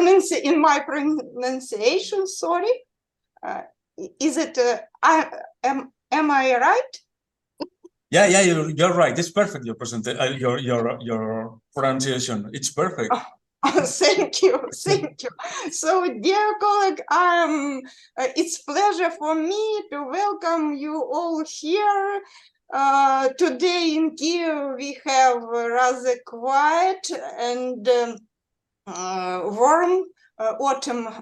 in my pronunciation, sorry. Is it, am I right? Yeah, you're right. It's perfect. Your your pronunciation. It's perfect. Thank you. So, dear colleague, it's pleasure for me to welcome you all here. Today in Kyiv we have a rather quiet and warm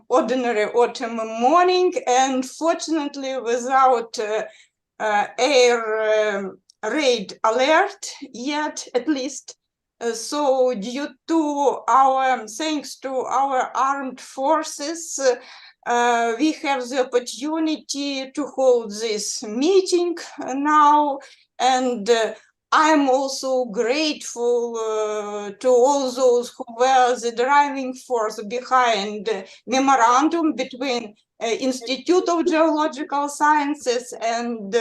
ordinary autumn morning, and fortunately without air raid alert yet, at least. So due to thanks to our armed forces, we have the opportunity to hold this meeting now, and I'm also grateful to all those who were the driving force behind the memorandum between Institute of Geological Sciences and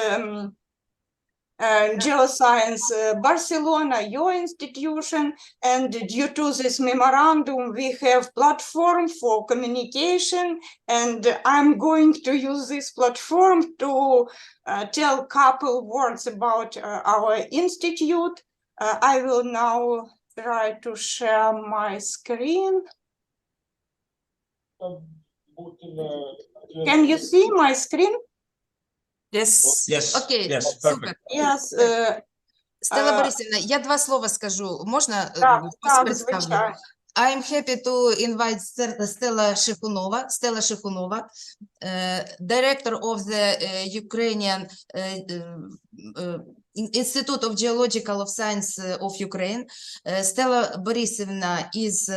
Geoscience Barcelona, your institution, and due to this memorandum we have platform for communication, and I'm going to use this platform to tell a couple words about our institute. I will now try to share my screen. Can you see my screen? Yes. Окей, Yes, супер. Yes. Стелла Борисівна, я два слова скажу. Можна представлю? Звичайно. I'm happy to invite Stella Shekhunova, director of the Ukrainian Institute of Geological Sciences of Ukraine. Stella Borisivna is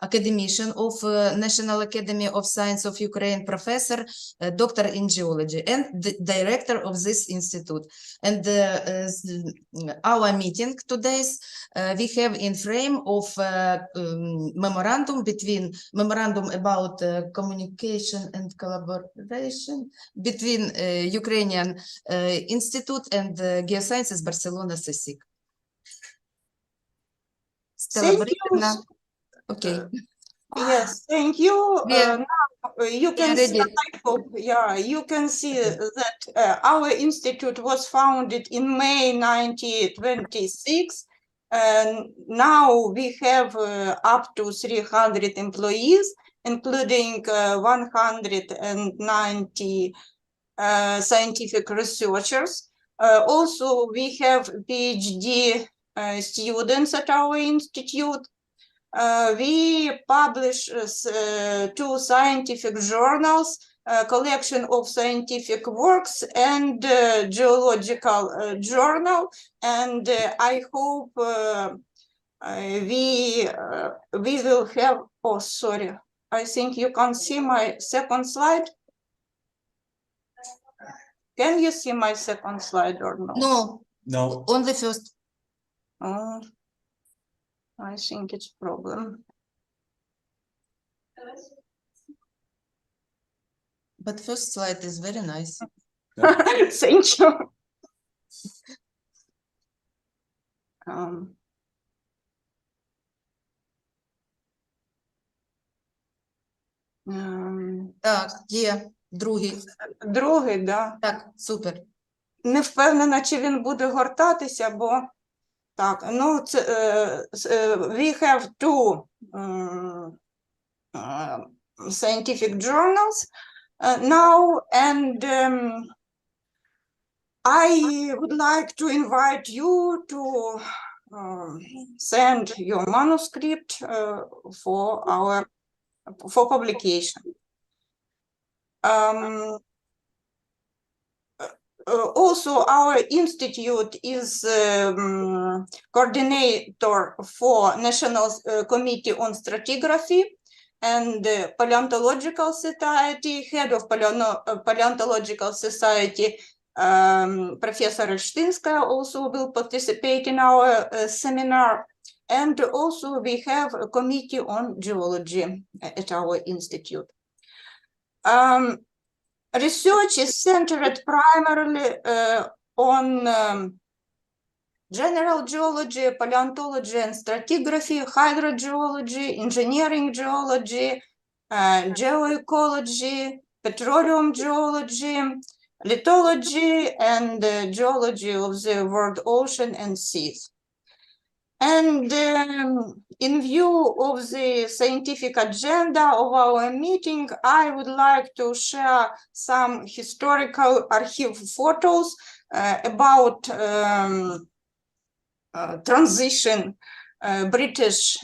academician of National Academy of Science of Ukraine, professor, doctor in geology, and the director of this institute. And our meeting today, we have in frame of memorandum about communication and collaboration between Ukrainian Institute and Geosciences Barcelona-CSIC. Thank you. Okay. Yes, thank you. Yeah. Now you can see, you can see that our institute was founded in May 1926, and now we have up to 300 employees, including 190 scientific researchers. Also, we have PhD students at our institute. We publish 2 scientific journals, a collection of scientific works, and geological journal. And I hope we will have. Oh, sorry. I think you can see my second slide. Can you see my second slide or no? No, only first. I think it's a problem. But first slide is very nice. Thank you. Так, є другий. Другий, да. Так, супер. Не впевнена, чи він буде гортатися, бо так, ну, це, we have 2 scientific journals now, and I would like to invite you to send your manuscript for publication. Also, our institute is coordinator for National Committee on Stratigraphy and Paleontological Society, head of Paleontological Society, Professor Olshtynska also will participate in our seminar. And also we have a committee on geology at our institute. Research is centered primarily on general geology, paleontology and stratigraphy, hydrogeology, engineering geology, geoecology, petroleum geology, lithology, and geology of the world ocean and seas. And in view of the scientific agenda of our meeting, I would like to share some historical archive photos about transition British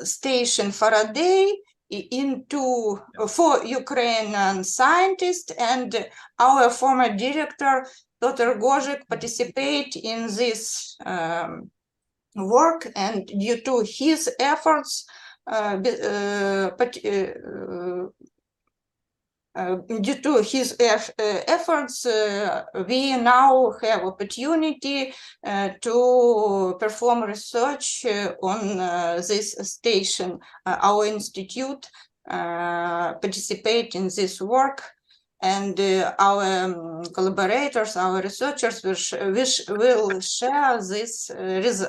station Faraday into for Ukrainian scientists, and our former director Dr. Gozhik participate in this work, and due to his efforts, we now have opportunity to perform research on this station. Our institute participate in this work, and our collaborators, our researchers will share this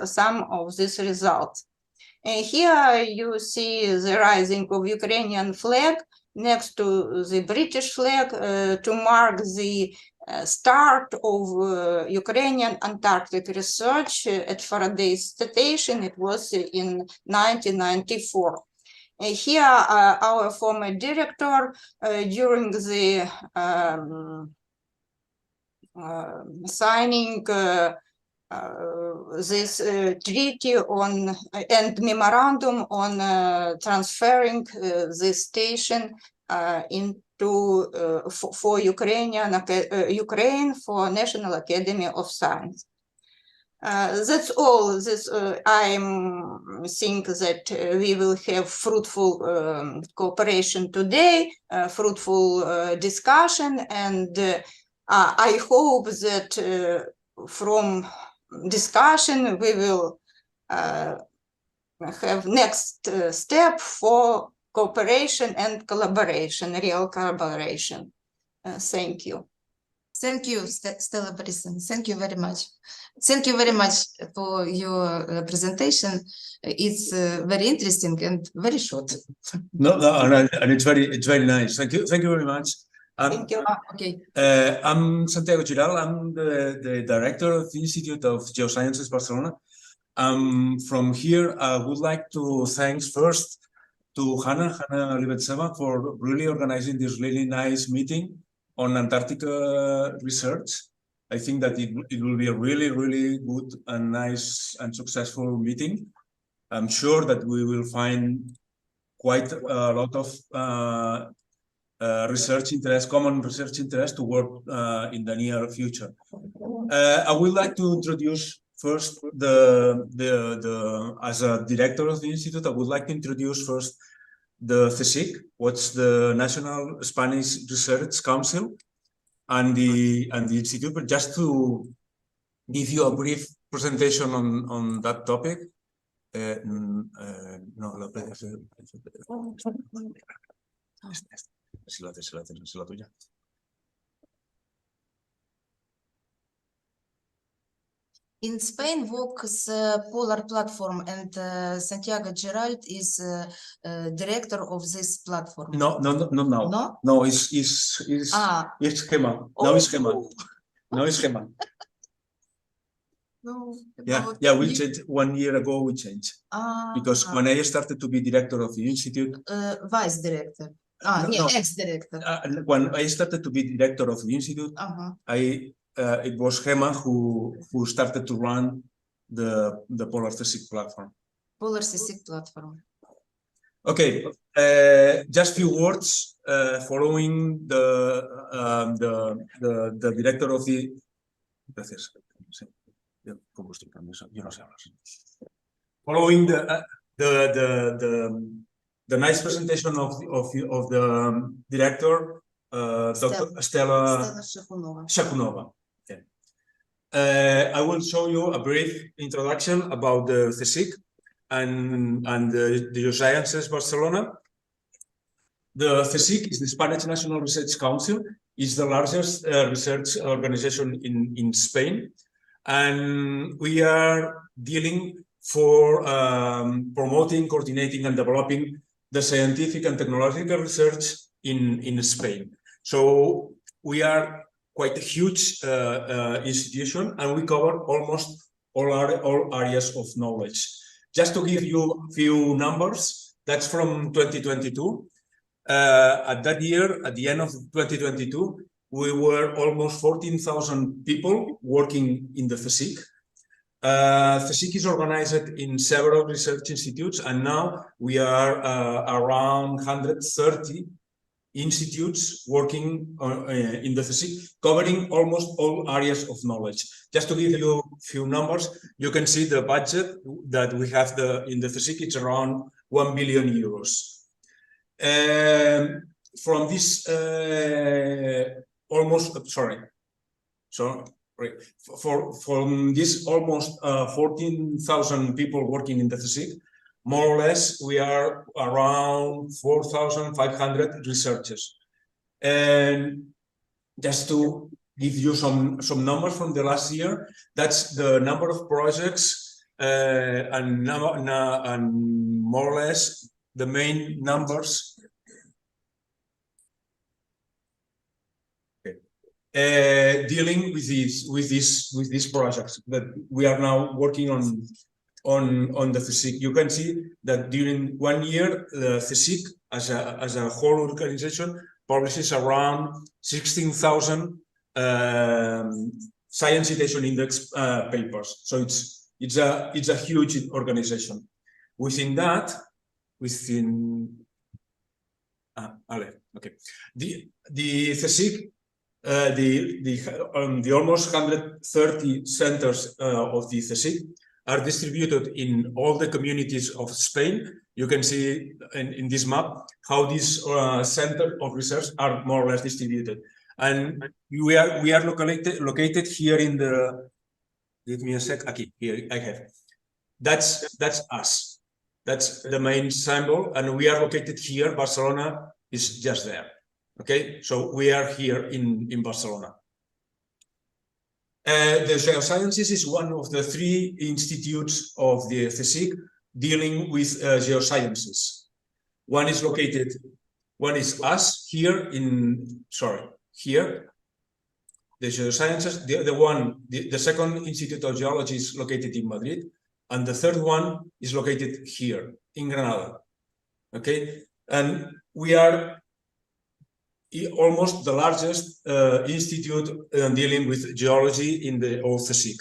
some of these results. And here you see the rising of Ukrainian flag next to the British flag to mark the start of Ukrainian Antarctic research at Faraday Station. It was in 1994. Here, our former director, during the signing this treaty on and memorandum on transferring this station into for Ukraine for National Academy of Science. That's all. This I think that we will have fruitful cooperation today, fruitful discussion, and I hope that from discussion we will have next step for cooperation and collaboration, real collaboration. Thank you. Thank you, Stella Borisovna. Thank you very much. Thank you very much for your presentation. It's very interesting and very short. No, and it's very nice. Thank you very much. Thank you. Okay. I'm Santiago Giralt. I'm the director of the Institute of Geosciences, Barcelona. From here, I would like to thank first to Hanna Livingston for really organizing this really nice meeting on Antarctica research. I think that it will be a really good and nice and successful meeting. I'm sure that we will find quite a lot of common research interest to work in the near future. I would like to introduce first as a director of the institute, I would like to introduce first the CSIC, what's the National Spanish Research Council, and the institute, but just to give you a brief presentation on that topic. In Spain works Polar Platform, and Santiago Giralt is director of this platform. No, No? no, it's Gema. Oh. No, it's Gema. No, it's Gema. No, Yeah, we changed 1 year ago. We changed because when I started to be director of the institute, vice director. Ex-director. When I started to be director of the institute, it was Gema who started to run the Polar CSIC platform. Polar CSIC platform. Okay, just few words following the director of the. Gracias. Following the nice presentation of the director, Dr. Stella Shekhunova. Okay. I will show you a brief introduction about the CSIC and the Geosciences Barcelona. The CSIC is the Spanish National Research Council. It's the largest research organization in Spain, and we are dealing for promoting, coordinating, and developing the scientific and technological research in Spain. So we are quite a huge institution, and we cover almost all areas of knowledge. Just to give you a few numbers, that's from 2022. At that year, at the end of 2022, we were almost 14,000 people working in the CSIC. CSIC is organized in several research institutes, and now we are around 130 institutes working in the CSIC, covering almost all areas of knowledge. Just to give you a few numbers, you can see the budget that we have in the CSIC, it's around 1 billion euros. From this from this almost 14,000 people working in the CSIC, more or less we are around 4,500 researchers. And just to give you some numbers from the last year, that's the number of projects and more or less the main numbers dealing with these projects that we are now working on the CSIC. You can see that during 1 year, the CSIC as a whole organization publishes around 16,000 Science Citation Index papers. So it's a huge organization. Within that, the CSIC, the almost 130 centers of the CSIC are distributed in all the communities of Spain. You can see in this map how these centers of research are more or less distributed. And we are located here in the, give me a sec, okay, here I have. That's us. That's the main symbol, and we are located here. Barcelona is just there. Okay, so we are here in Barcelona. The Geosciences is one of the 3 institutes of the CSIC dealing with geosciences. One is us here here. The Geosciences, the second Institute of Geology is located in Madrid, and the third one is located here in Granada. Okay, and we are almost the largest institute dealing with geology in the whole CSIC.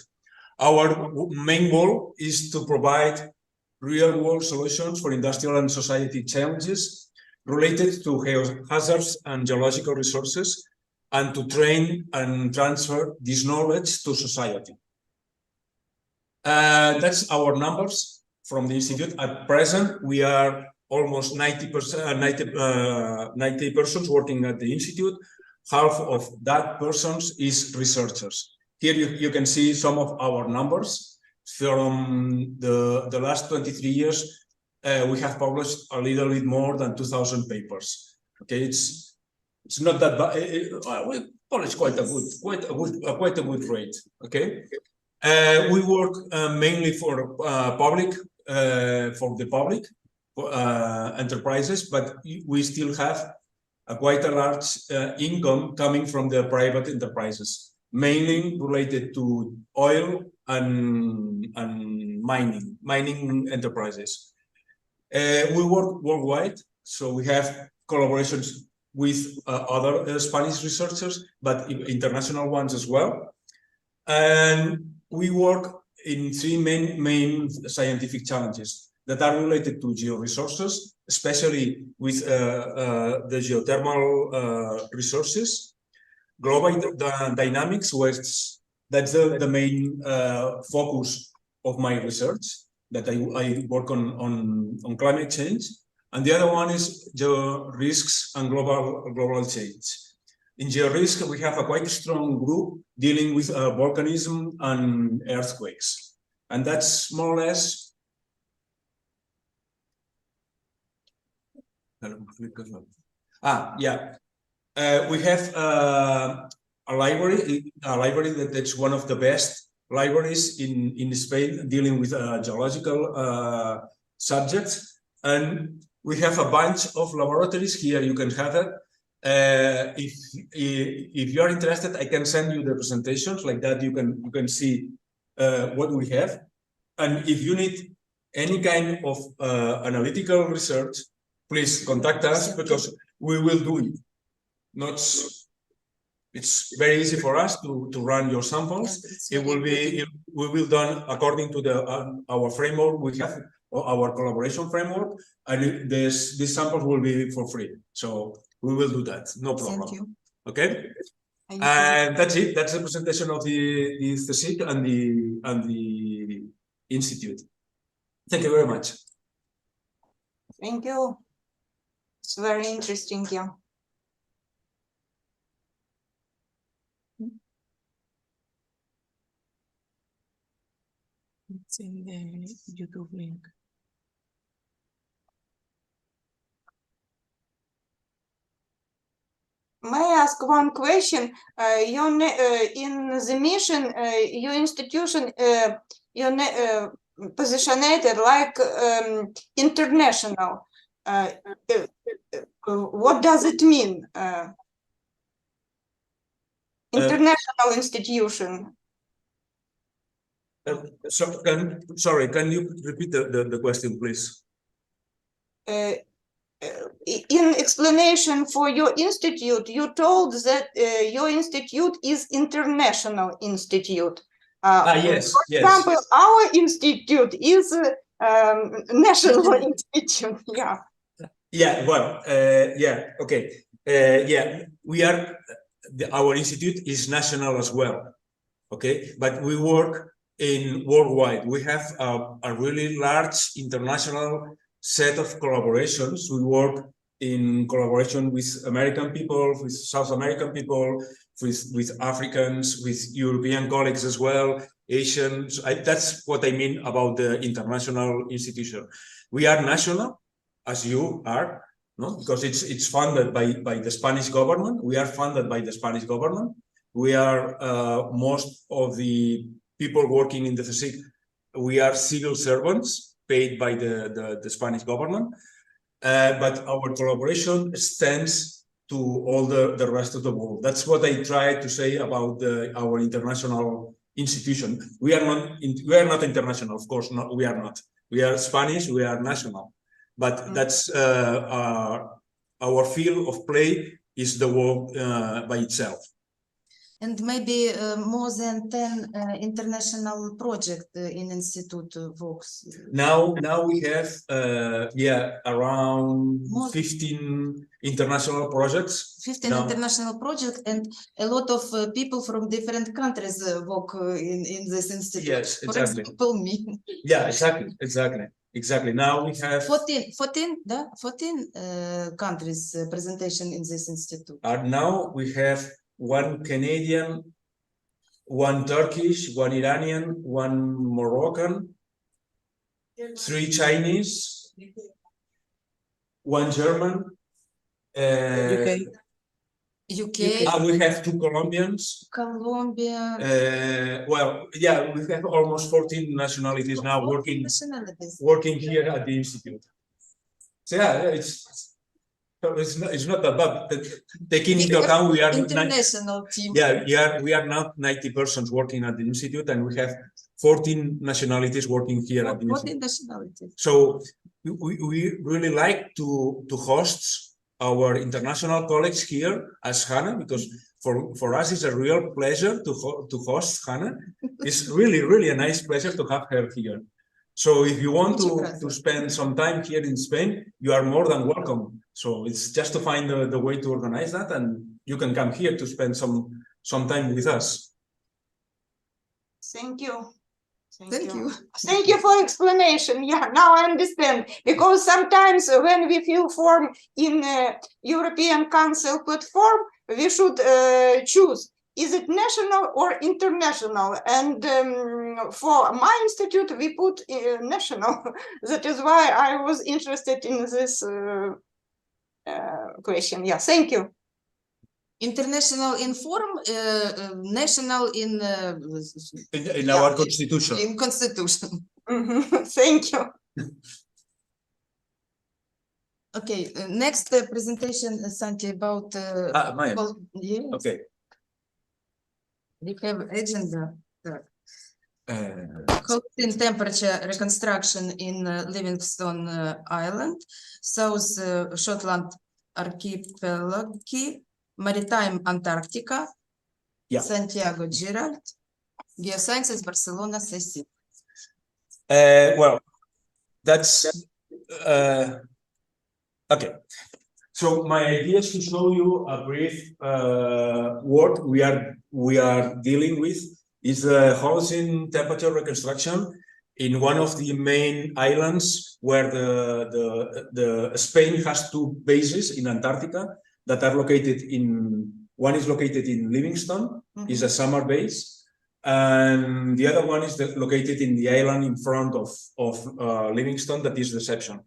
Our main goal is to provide real-world solutions for industrial and society challenges related to hazards and geological resources, and to train and transfer this knowledge to society. That's our numbers from the institute. At present, we are almost 90 persons working at the institute. Half of that persons is researchers. Here you can see some of our numbers. From the last 23 years, we have published a little bit more than 2,000 papers. Okay, it's not that bad. We publish quite a good rate. Okay, we work mainly for the public enterprises, but we still have quite a large income coming from the private enterprises, mainly related to oil and mining enterprises. We work worldwide, so we have collaborations with other Spanish researchers, but international ones as well. And we work in 3 main scientific challenges that are related to georesources, especially with the geothermal resources, global dynamics, that's the main focus of my research, that I work on climate change. And the other one is geo-risks and global change. In geo-risk, we have a quite strong group dealing with volcanism and earthquakes. And that's more or less we have a library that's one of the best libraries in Spain dealing with geological subjects, and We have a bunch of laboratories here. You can have it. If you are interested, I can send you the presentations like that. You can see what we have. And if you need any kind of analytical research, please contact us because we will do it. It's very easy for us to run your samples. It will be done according to our framework. We have our collaboration framework, and these samples will be for free. So we will do that. No problem. Thank you. Okay. And that's it. That's the presentation of the CSIC and the institute. Thank you very much. Thank you. It's very interesting, yeah. It's in the YouTube link. May I ask one question? In the mission, your institution, positioned like international. What does it mean? International institution. Sorry, can you repeat the question, please? In explanation for your institute, you told that your institute is international institute. Yes, for example, our institute is national institute. Yeah. Yeah. Well. Yeah. Okay. Yeah. We are. Our institute is national as well. Okay, but we work in worldwide. We have a really large international set of collaborations. We work in collaboration with American people, with South American people, with Africans, with European colleagues as well, Asians. That's what I mean about the international institution. We are national, as you are, no? Because it's funded by the Spanish government. We are funded by the Spanish government. We are most of the people working in the CSIC. We are civil servants paid by the Spanish government, but our collaboration extends to all the rest of the world. That's what I try to say about our international institution. We are not international, of course. No, we are not. We are Spanish. We are national, but that's our field of play is the world by itself. And maybe more than 10 international projects in Institute works. Now we have around 15 international projects. 15 international projects, and a lot of people from different countries work in this institute. Yes, exactly. For example, me. Yeah, exactly. Now we have 14 countries presentation in this institute. And now we have one Canadian, one Turkish, one Iranian, one Moroccan, 3 Chinese, 1 German, UK. we have 2 Colombians. Colombia. Well, yeah, we have almost 14 nationalities now working here at the institute. So yeah, it's not that bad. Taking into account we are international team. Yeah, we are now 90 persons working at the institute, and we have 14 nationalities working here at the institute. 14 nationalities. So we really like to host our international colleagues here as Hannah, because for us it's a real pleasure to host Hannah. It's really a nice pleasure to have her here. So if you want to spend some time here in Spain, you are more than welcome. So it's just to find the way to organize that, and you can come here to spend some time with us. Thank you. Thank you. Thank you for explanation. Yeah, now I understand. Because sometimes when we fill form in European Council platform, we should choose, is it national or international? And for my institute, we put national. That is why I was interested in this question. Yeah, thank you. International in form, national in our constitution. In constitution. Thank you. Okay, next presentation, Santi, about Maya. yes, Okay. we have agenda. Uh, Holocene temperature reconstruction in Livingston Island, South Shetland Archipelago, Maritime Antarctica, Yeah. Santiago Giralt, Geosciences, Barcelona-CSIC. Well, that's okay. So my idea is to show you a brief what we are dealing with is the Holocene temperature reconstruction in one of the main islands where the Spain has two bases in Antarctica that are located in. One is located in Livingston, is a summer base, and the other one is located in the island in front of Livingston, that is Deception.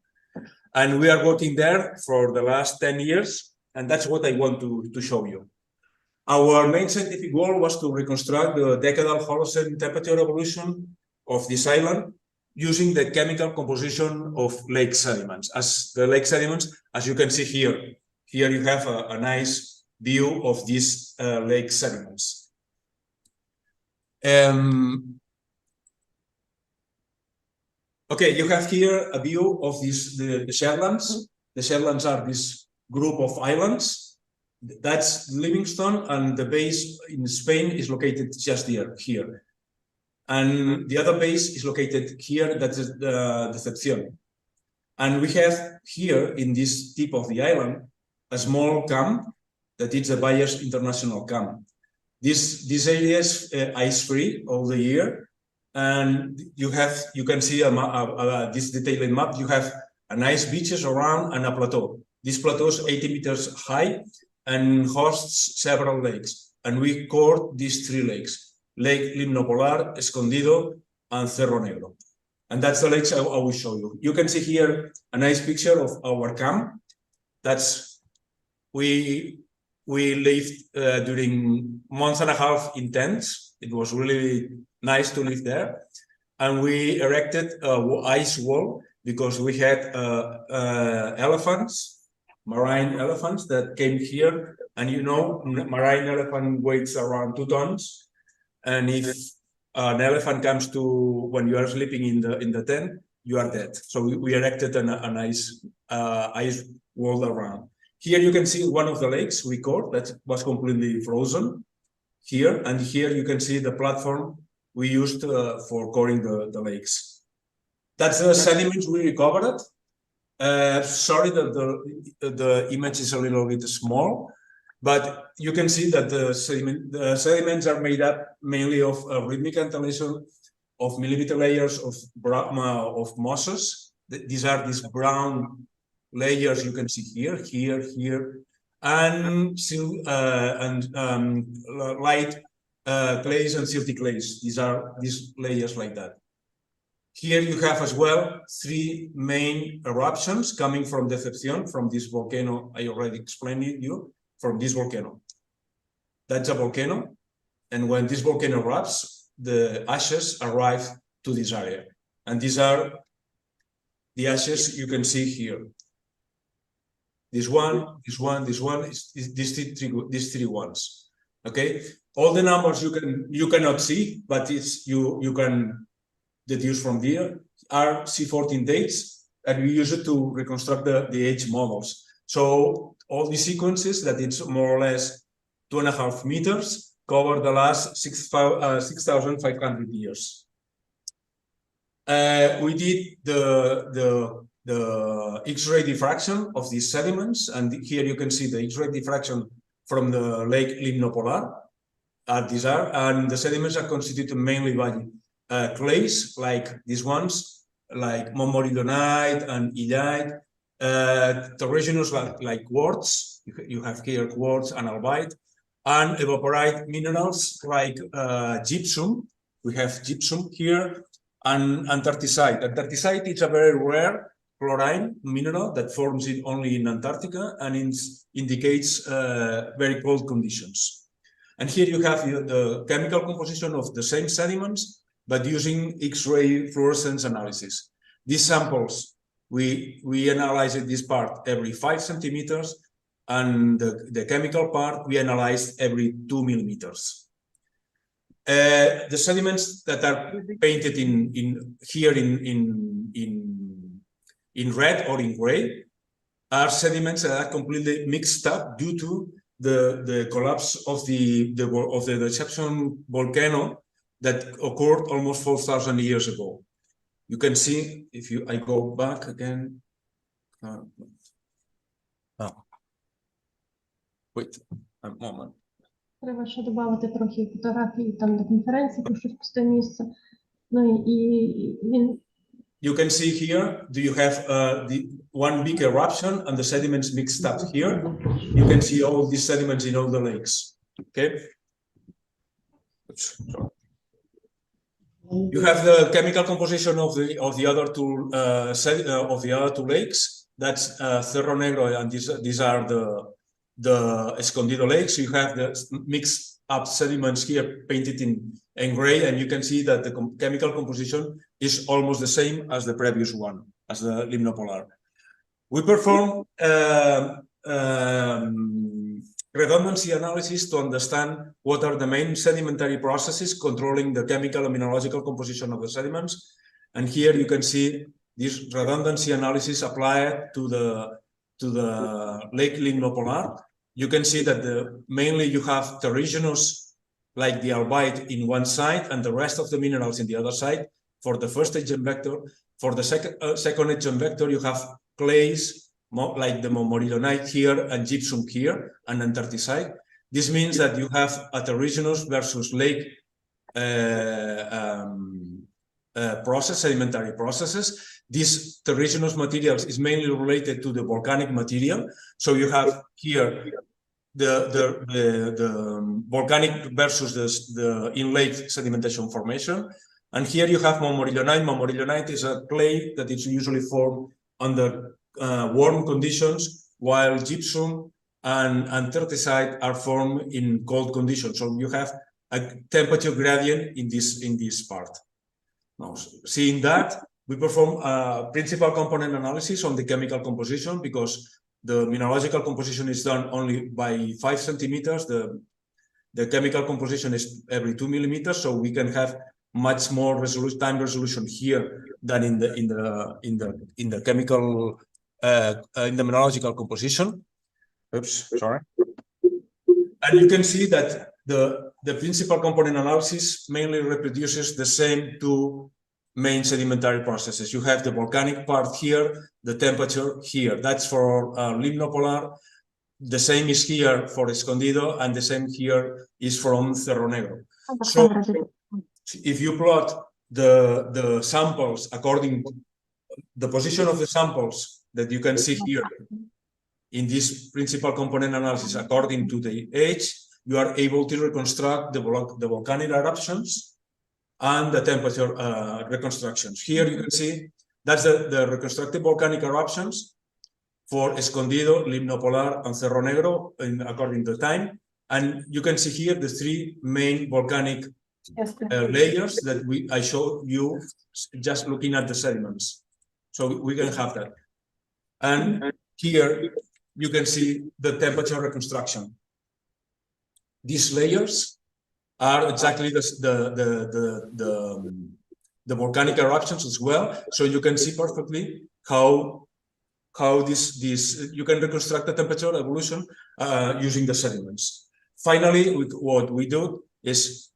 And we are working there for the last 10 years, and that's what I want to show you. Our main scientific goal was to reconstruct the decadal Holocene temperature evolution of this island using the chemical composition of lake sediments. As the lake sediments, as you can see here, you have a nice view of these lake sediments. Okay, you have here a view of the Shetlands. The Shetlands are this group of islands. That's Livingston, and the base in Spain is located just here. And the other base is located here, that is the Decepción. And we have here in this tip of the island a small camp that is the Bayers International Camp. This area is ice-free all the year, and you can see this detailed map. You have a nice beaches around and a plateau. This plateau is 80 meters high and hosts several lakes. And we covered these three lakes: Lake Limnopolar, Escondido, and Cerro Negro. And that's the lakes I will show you. You can see here a nice picture of our camp. We lived during months and a half in tents. It was really nice to live there. And we erected an ice wall because we had elephants, marine elephants that came here. And you know, marine elephant weighs around 2 tons. And if an elephant comes to when you are sleeping in the tent, you are dead. So we erected a nice ice wall around. Here you can see one of the lakes we caught that was completely frozen here. And here you can see the platform we used for coring the lakes. That's the sediments we recovered. Sorry that the image is a little bit small, but you can see that the sediments are made up mainly of rhythmic antennation of millimeter layers of mosses. These are these brown layers you can see here, and light clays and silty clays. These are these layers like that. Here you have as well 3 main eruptions coming from Decepción, from this volcano I already explained to you, from this volcano. That's a volcano, and when this volcano erupts, the ashes arrive to this area. And these are the ashes you can see here. These three ones. Okay, all the numbers you cannot see, but you can deduce from there are C14 dates, and we use it to reconstruct the age models. So all the sequences that it's more or less 2.5 meters cover the last 6,500 years. We did the X-ray diffraction of these sediments, and here you can see the X-ray diffraction from the Lake Limnopolar. These are, and the sediments are constituted mainly by clays like these ones, like montmorillonite and illite, terraneous like quartz. You have here quartz and albite, and evaporite minerals like gypsum. We have gypsum here, and anthracite. Anthracite is a very rare chlorine mineral that forms only in Antarctica, and it indicates very cold conditions. And here you have the chemical composition of the same sediments, but using X-ray fluorescence analysis. These samples we analyzed this part every 5 centimeters, and the chemical part we analyzed every 2 millimeters. The sediments that are painted here in red or in gray are sediments that are completely mixed up due to the collapse of the Deception volcano that occurred almost 4,000 years ago. You can see, if I go back again. Wait a moment. Треба ще додати трохи фотографій там на конференції, про щось пусте місце. Ну і він You can see here, do you have the one big eruption and the sediments mixed up here? You can see all these sediments in all the lakes. Okay. You have the chemical composition of the other two lakes. That's Cerro Negro, and these are the Escondido lakes. You have the mixed up sediments here painted in gray, and you can see that the chemical composition is almost the same as the previous one, as the limnopolar. We perform redundancy analysis to understand what are the main sedimentary processes controlling the chemical and mineralogical composition of the sediments. And here you can see this redundancy analysis applied to the lake limnopolar. You can see that mainly you have terrigenous, like the albite, in one side, and the rest of the minerals in the other side. For the first agent vector, for the second agent vector, you have clays, like the morillonite here and gypsum here, and antarcticite. This means that you have a terrigenous versus lake sedimentary processes. This terrigenous materials is mainly related to the volcanic material. So you have here the volcanic versus the in-lake sedimentation formation. And here you have morillonite. Morillonite is a clay that is usually formed under warm conditions, while gypsum and antarcticite are formed in cold conditions. So you have a temperature gradient in this part. Now, seeing that, we perform a principal component analysis on the chemical composition, because the mineralogical composition is done only by 5 centimeters. The chemical composition is every 2 millimeters, so we can have much more time resolution here than in the chemical in the mineralogical composition. Oops, sorry. And you can see that the principal component analysis mainly reproduces the same two main sedimentary processes. You have the volcanic part here, the temperature here. That's for limnopolar. The same is here for Escondido, and the same here is from Cerro Negro. So if you plot the samples according to the position of the samples that you can see here in this principal component analysis according to the age, you are able to reconstruct the volcanic eruptions and the temperature reconstructions. Here you can see that's the reconstructed volcanic eruptions for Escondido, Limnopolar, and Cerro Negro according to time. And you can see here the 3 main volcanic layers that I showed you just looking at the sediments. So we can have that. And here you can see the temperature reconstruction. These layers are exactly the volcanic eruptions as well. So you can see perfectly how this you can reconstruct the temperature evolution using the sediments. Finally, what we do is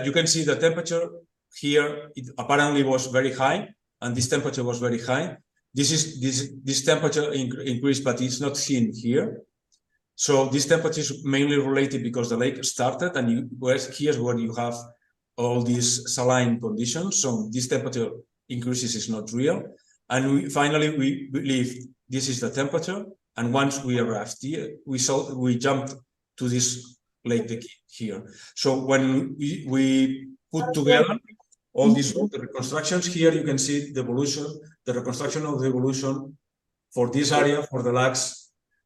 you can see the temperature here. It apparently was very high, and this temperature was very high. This temperature increased, but it's not seen here. So this temperature is mainly related because the lake started, and here's where you have all these saline conditions. So this temperature increases is not real. And finally, we believe this is the temperature. And once we arrived here, we jumped to this lake here. So when we put together all these reconstructions, here you can see the evolution, the reconstruction of the evolution for this area for the last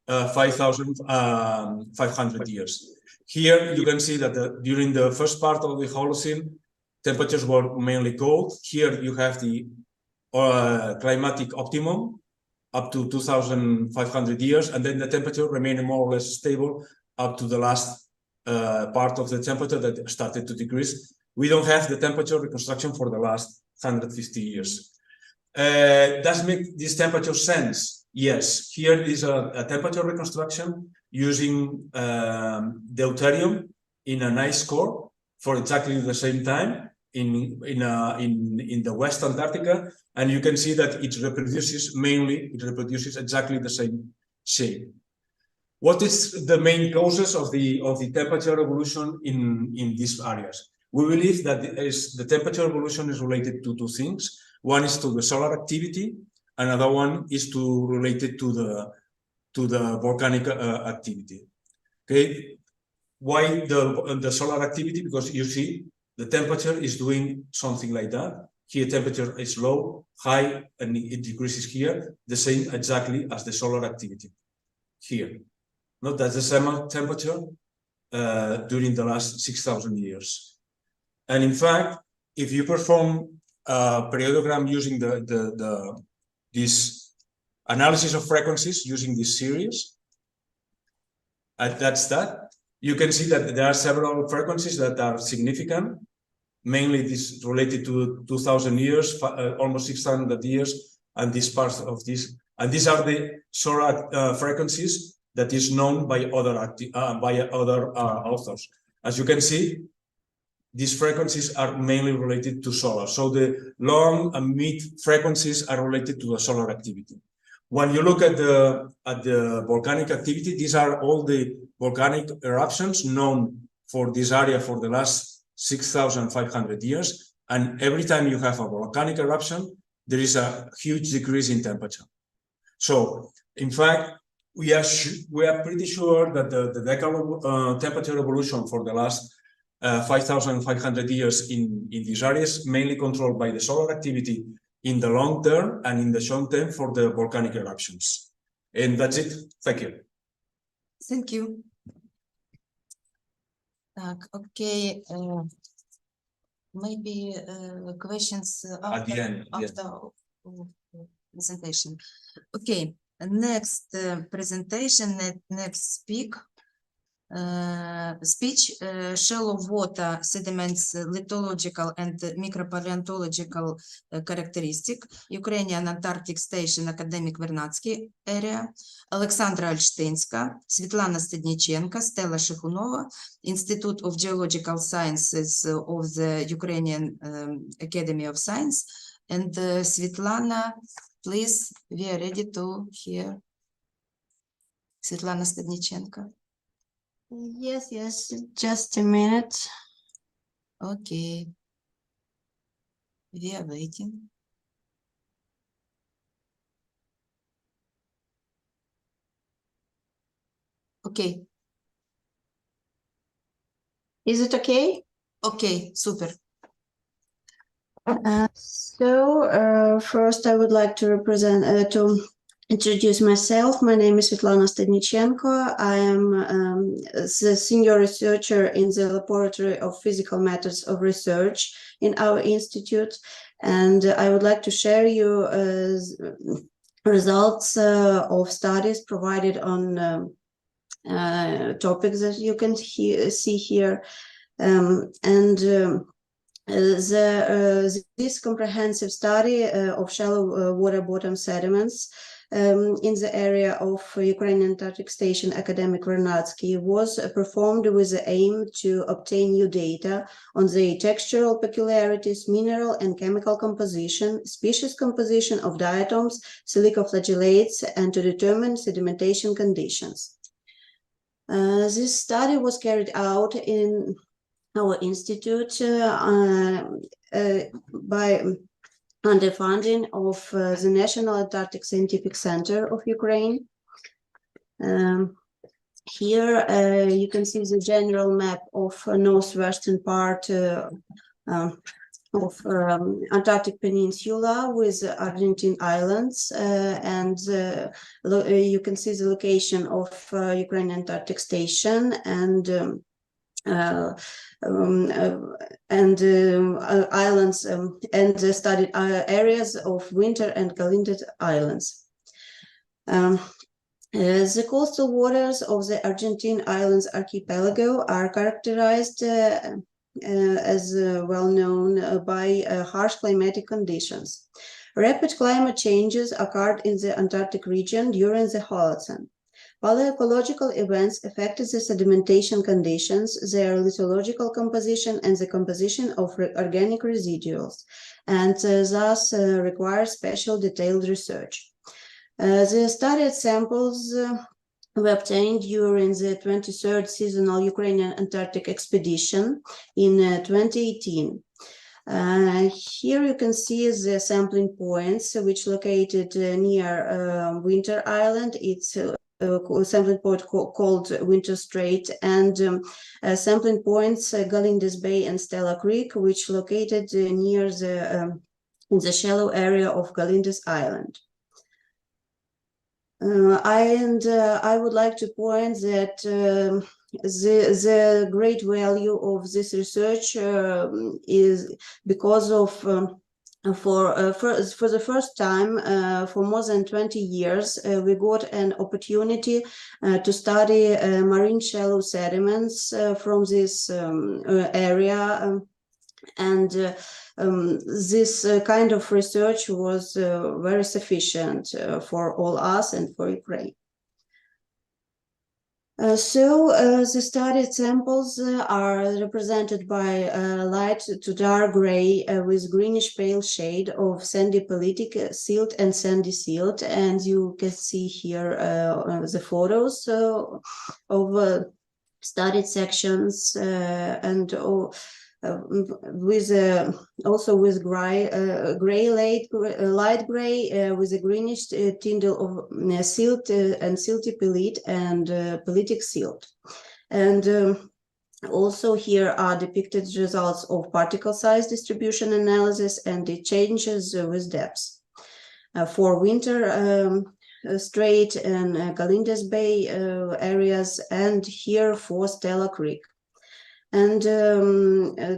5,500 years. Here you can see that during the first part of the Holocene, temperatures were mainly cold. Here you have climatic optimum up to 2,500 years, and then the temperature remained more or less stable up to the last part of the temperature that started to decrease. We don't have the temperature reconstruction for the last 150 years. Does make this temperature sense? Yes. Here is a temperature reconstruction using deuterium in an ice core for exactly the same time in the West Antarctica, and you can see that it reproduces exactly the same shape. What is the main causes of the temperature evolution in these areas? We believe that the temperature evolution is related to two things. One is to the solar activity, another one is related to the volcanic activity. Okay, why the solar activity? Because you see the temperature is doing something like that. Here temperature is low, high, and it decreases here, the same exactly as the solar activity here. Not that's the same temperature during the last 6,000 years. And in fact, if you perform a periodogram using this analysis of frequencies using this series, you can see that there are several frequencies that are significant. Mainly this related to 2,000 years, almost 600 years, and this part of this. And these are the solar frequencies that is known by other authors. As you can see, these frequencies are mainly related to solar. So the long and mid frequencies are related to the solar activity. When you look at the volcanic activity, these are all the volcanic eruptions known for this area for the last 6,500 years. And every time you have a volcanic eruption, there is a huge decrease in temperature. So, in fact, we are pretty sure that the decadal temperature evolution for the last 5,500 years in these areas, mainly controlled by the solar activity in the long term and in the short term for the volcanic eruptions. And that's it. Thank you. Thank you. Okay. Maybe questions At the end, after presentation. Okay. Next presentation, next speech, shallow water sediments, lithological and micropaleontological characteristic, Ukrainian Antarctic Station, Akademik Vernadsky area, Alexandra Olshtynska, Svetlana Stadnichenko, Stella Shekhunova, Institute of Geological Sciences of the Ukrainian Academy of Science, and Svetlana, please, we are ready to hear Svetlana Stadnichenko. Yes, just a minute. Okay. We are waiting. Okay. Is it okay? Okay, super. First I would like to introduce myself. My name is Svetlana Stadnichenko. I am the senior researcher in the Laboratory of Physical Methods of Research in our institute, and I would like to share you results of studies provided on topics that you can see here, this comprehensive study of shallow water bottom sediments in the area of Ukrainian Antarctic Station, Akademik Vernadsky, was performed with the aim to obtain new data on the textural peculiarities, mineral and chemical composition, species composition of diatoms, silicoflagellates, and to determine sedimentation conditions. This study was carried out in our institute under funding of the National Antarctic Scientific Center of Ukraine. Here you can see the general map of northwestern part of Antarctic Peninsula with Argentine islands, and you can see the location of Ukrainian Antarctic Station and islands and studied areas of winter and Galindid Islands. The coastal waters of the Argentine Islands archipelago are characterized, as well known, by harsh climatic conditions. Rapid climate changes occurred in the Antarctic region during the Holocene. Paleoecological events affected the sedimentation conditions, their lithological composition, and the composition of organic residuals, and thus require special detailed research. The studied samples were obtained during the 23rd seasonal Ukrainian Antarctic expedition in 2018. Here you can see the sampling points, which located near Winter Island. It's a sampling point called Winter Strait, and sampling points Galindez Bay and Stella Creek, which located near the shallow area of Galindez Island. I would like to point that the great value of this research is because of for the first time for more than 20 years we got an opportunity to study marine shallow sediments from this area, and this kind of research was very sufficient for all us and for Ukraine. The studied samples are represented by light to dark gray with greenish pale shade of sandy pelitic silt and sandy silt, and you can see here the photos of studied sections and with also with gray light gray with a greenish tingle of silt and silty pellet and pelitic silt. And also here are depicted results of particle size distribution analysis and the changes with depths. For Winter Strait and Galindez Bay areas, and here for Stella Creek. And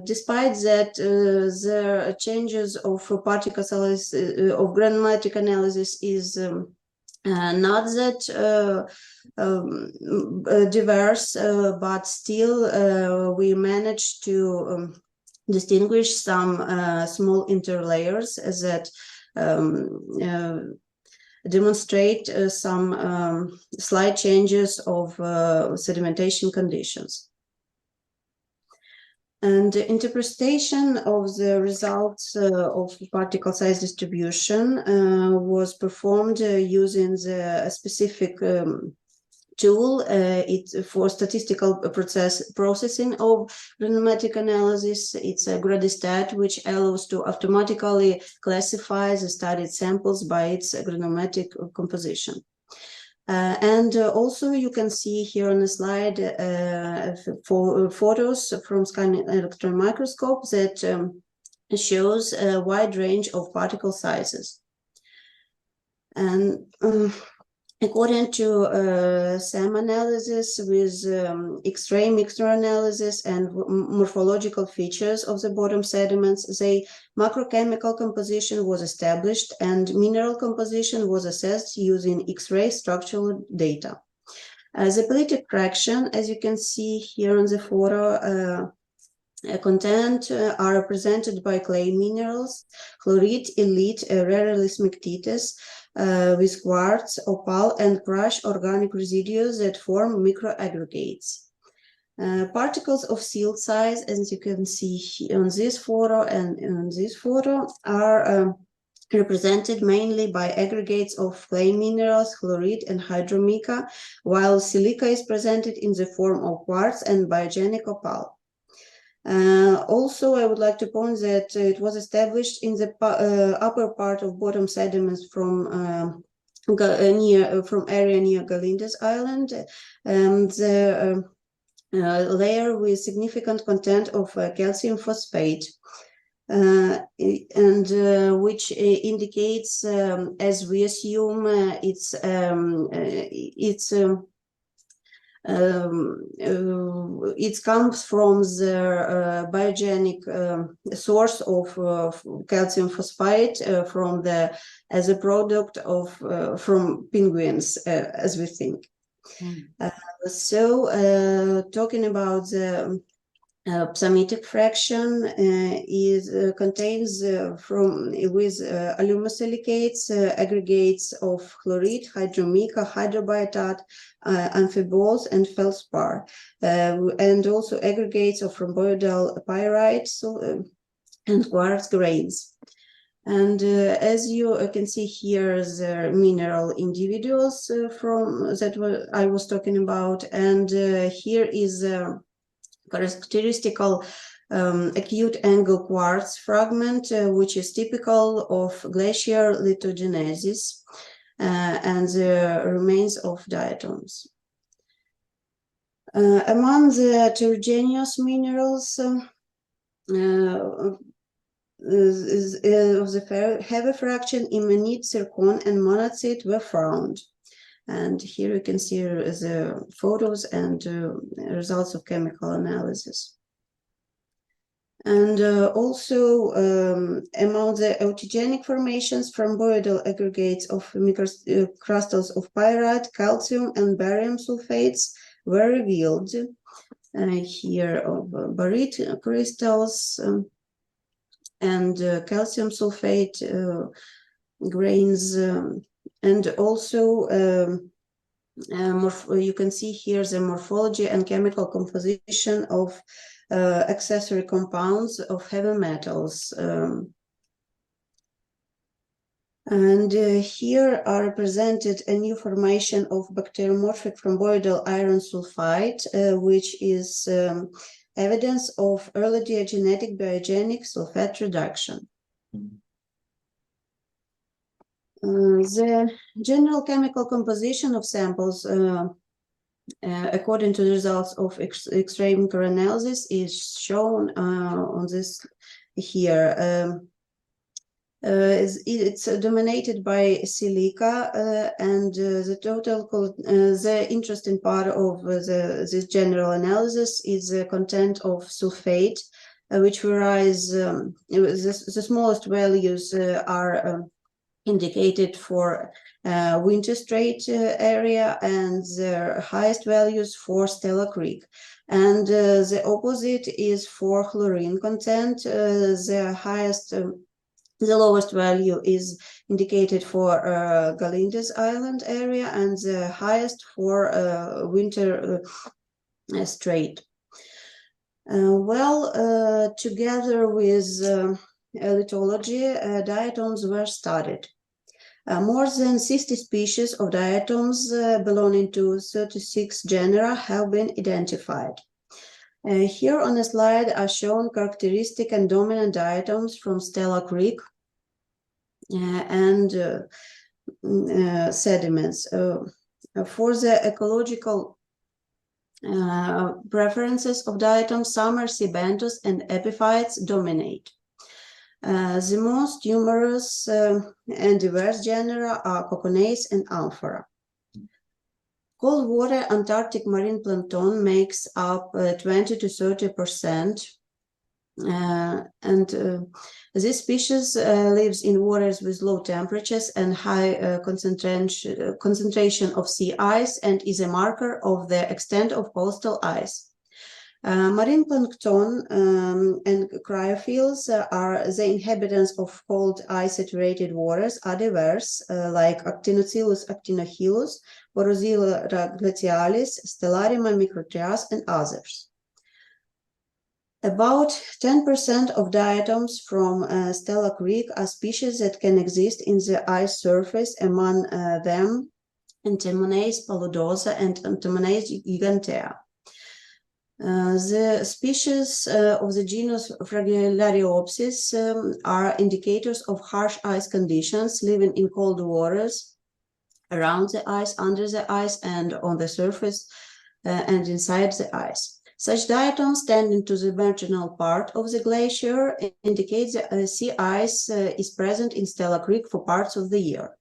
despite that, the changes of particle size of granulometric analysis is not that diverse, but still we managed to distinguish some small interlayers that demonstrate some slight changes of sedimentation conditions. And the interpretation of the results of particle size distribution was performed using the specific tool for statistical processing of granulometric analysis. It's a gradistat, which allows to automatically classify the studied samples by its granulometric composition. And also you can see here on the slide for photos from scanning electron microscope that shows a wide range of particle sizes. And according to SAM analysis with X-ray mixture analysis and morphological features of the bottom sediments, the macrochemical composition was established and mineral composition was assessed using X-ray structural data. The pelitic fraction, as you can see here on the photo, content are represented by clay minerals, chlorite, elite, rarely smectites, with quartz, opal, and crushed organic residues that form microaggregates. Particles of silt size, as you can see on this photo and in this photo, are represented mainly by aggregates of clay minerals, chlorite, and hydromica, while silica is presented in the form of quartz and biogenic opal. Also, I would like to point that it was established in the upper part of bottom sediments from area near Galindez Island, and the layer with significant content of calcium phosphate, and which indicates, as we assume, it's It comes from the biogenic source of calcium phosphate as a product of from penguins, as we think. Talking about the psamitic fraction contains with alumosilicates, aggregates of chloride, hydromica, hydrobiotite, amphiboles, and feldspar, and also aggregates of rhomboidal pyrites and quartz grains. And as you can see here, the mineral individuals I was talking about, and here is characteristical acute angle quartz fragment, which is typical of glacier lithogenesis and the remains of diatoms. Among the heterogeneous minerals of the heavy fraction, imanite, zircon, and monazite were found. And here you can see the photos and results of chemical analysis. And also among the autogenic formations, rhomboidal aggregates of microcrystals of pyrite, calcium, and barium sulfates were revealed. Here of barite crystals and calcium sulfate grains. And also, you can see here the morphology and chemical composition of accessory compounds of heavy metals. And here are represented a new formation of bacteriomorphic rhomboidal iron sulfide, which is evidence of early diagenetic biogenic sulfate reduction. The general chemical composition of samples, according to the results of X-ray microanalysis, is shown on this here. It's dominated by silica, and the interesting part of this general analysis is the content of sulfate, which varies. The smallest values are indicated for Winter Strait area, and the highest values for Stella Creek. And the opposite is for chlorine content. The lowest value is indicated for Galindez Island area, and the highest for Winter Strait. Together with lithology, diatoms were studied. More than 60 species of diatoms belonging to 36 genera have been identified. Here on the slide are shown characteristic and dominant diatoms from Stella Creek and sediments. For the ecological preferences of diatoms, summer sea benthos and epiphytes dominate. The most numerous and diverse genera are coconace and amphora. Cold water Antarctic marine plankton makes up 20 to 30%, and this species lives in waters with low temperatures and high concentration of sea ice, and is a marker of the extent of coastal ice. Marine plankton and cryophils are the inhabitants of cold ice-saturated waters, are diverse, like Actinocylus actinochilus, Borosila glacialis, Stellarium microtrias, and others. About 10% of diatoms from Stella Creek are species that can exist in the ice surface, among them Antimonase paludosa and Antimonase gigantea. The species of the genus Fragilariopsis are indicators of harsh ice conditions, living in cold waters, around the ice, under the ice, and on the surface and inside the ice. Such diatoms tending to the marginal part of the glacier indicate that sea ice is present in Stella Creek for parts of the year.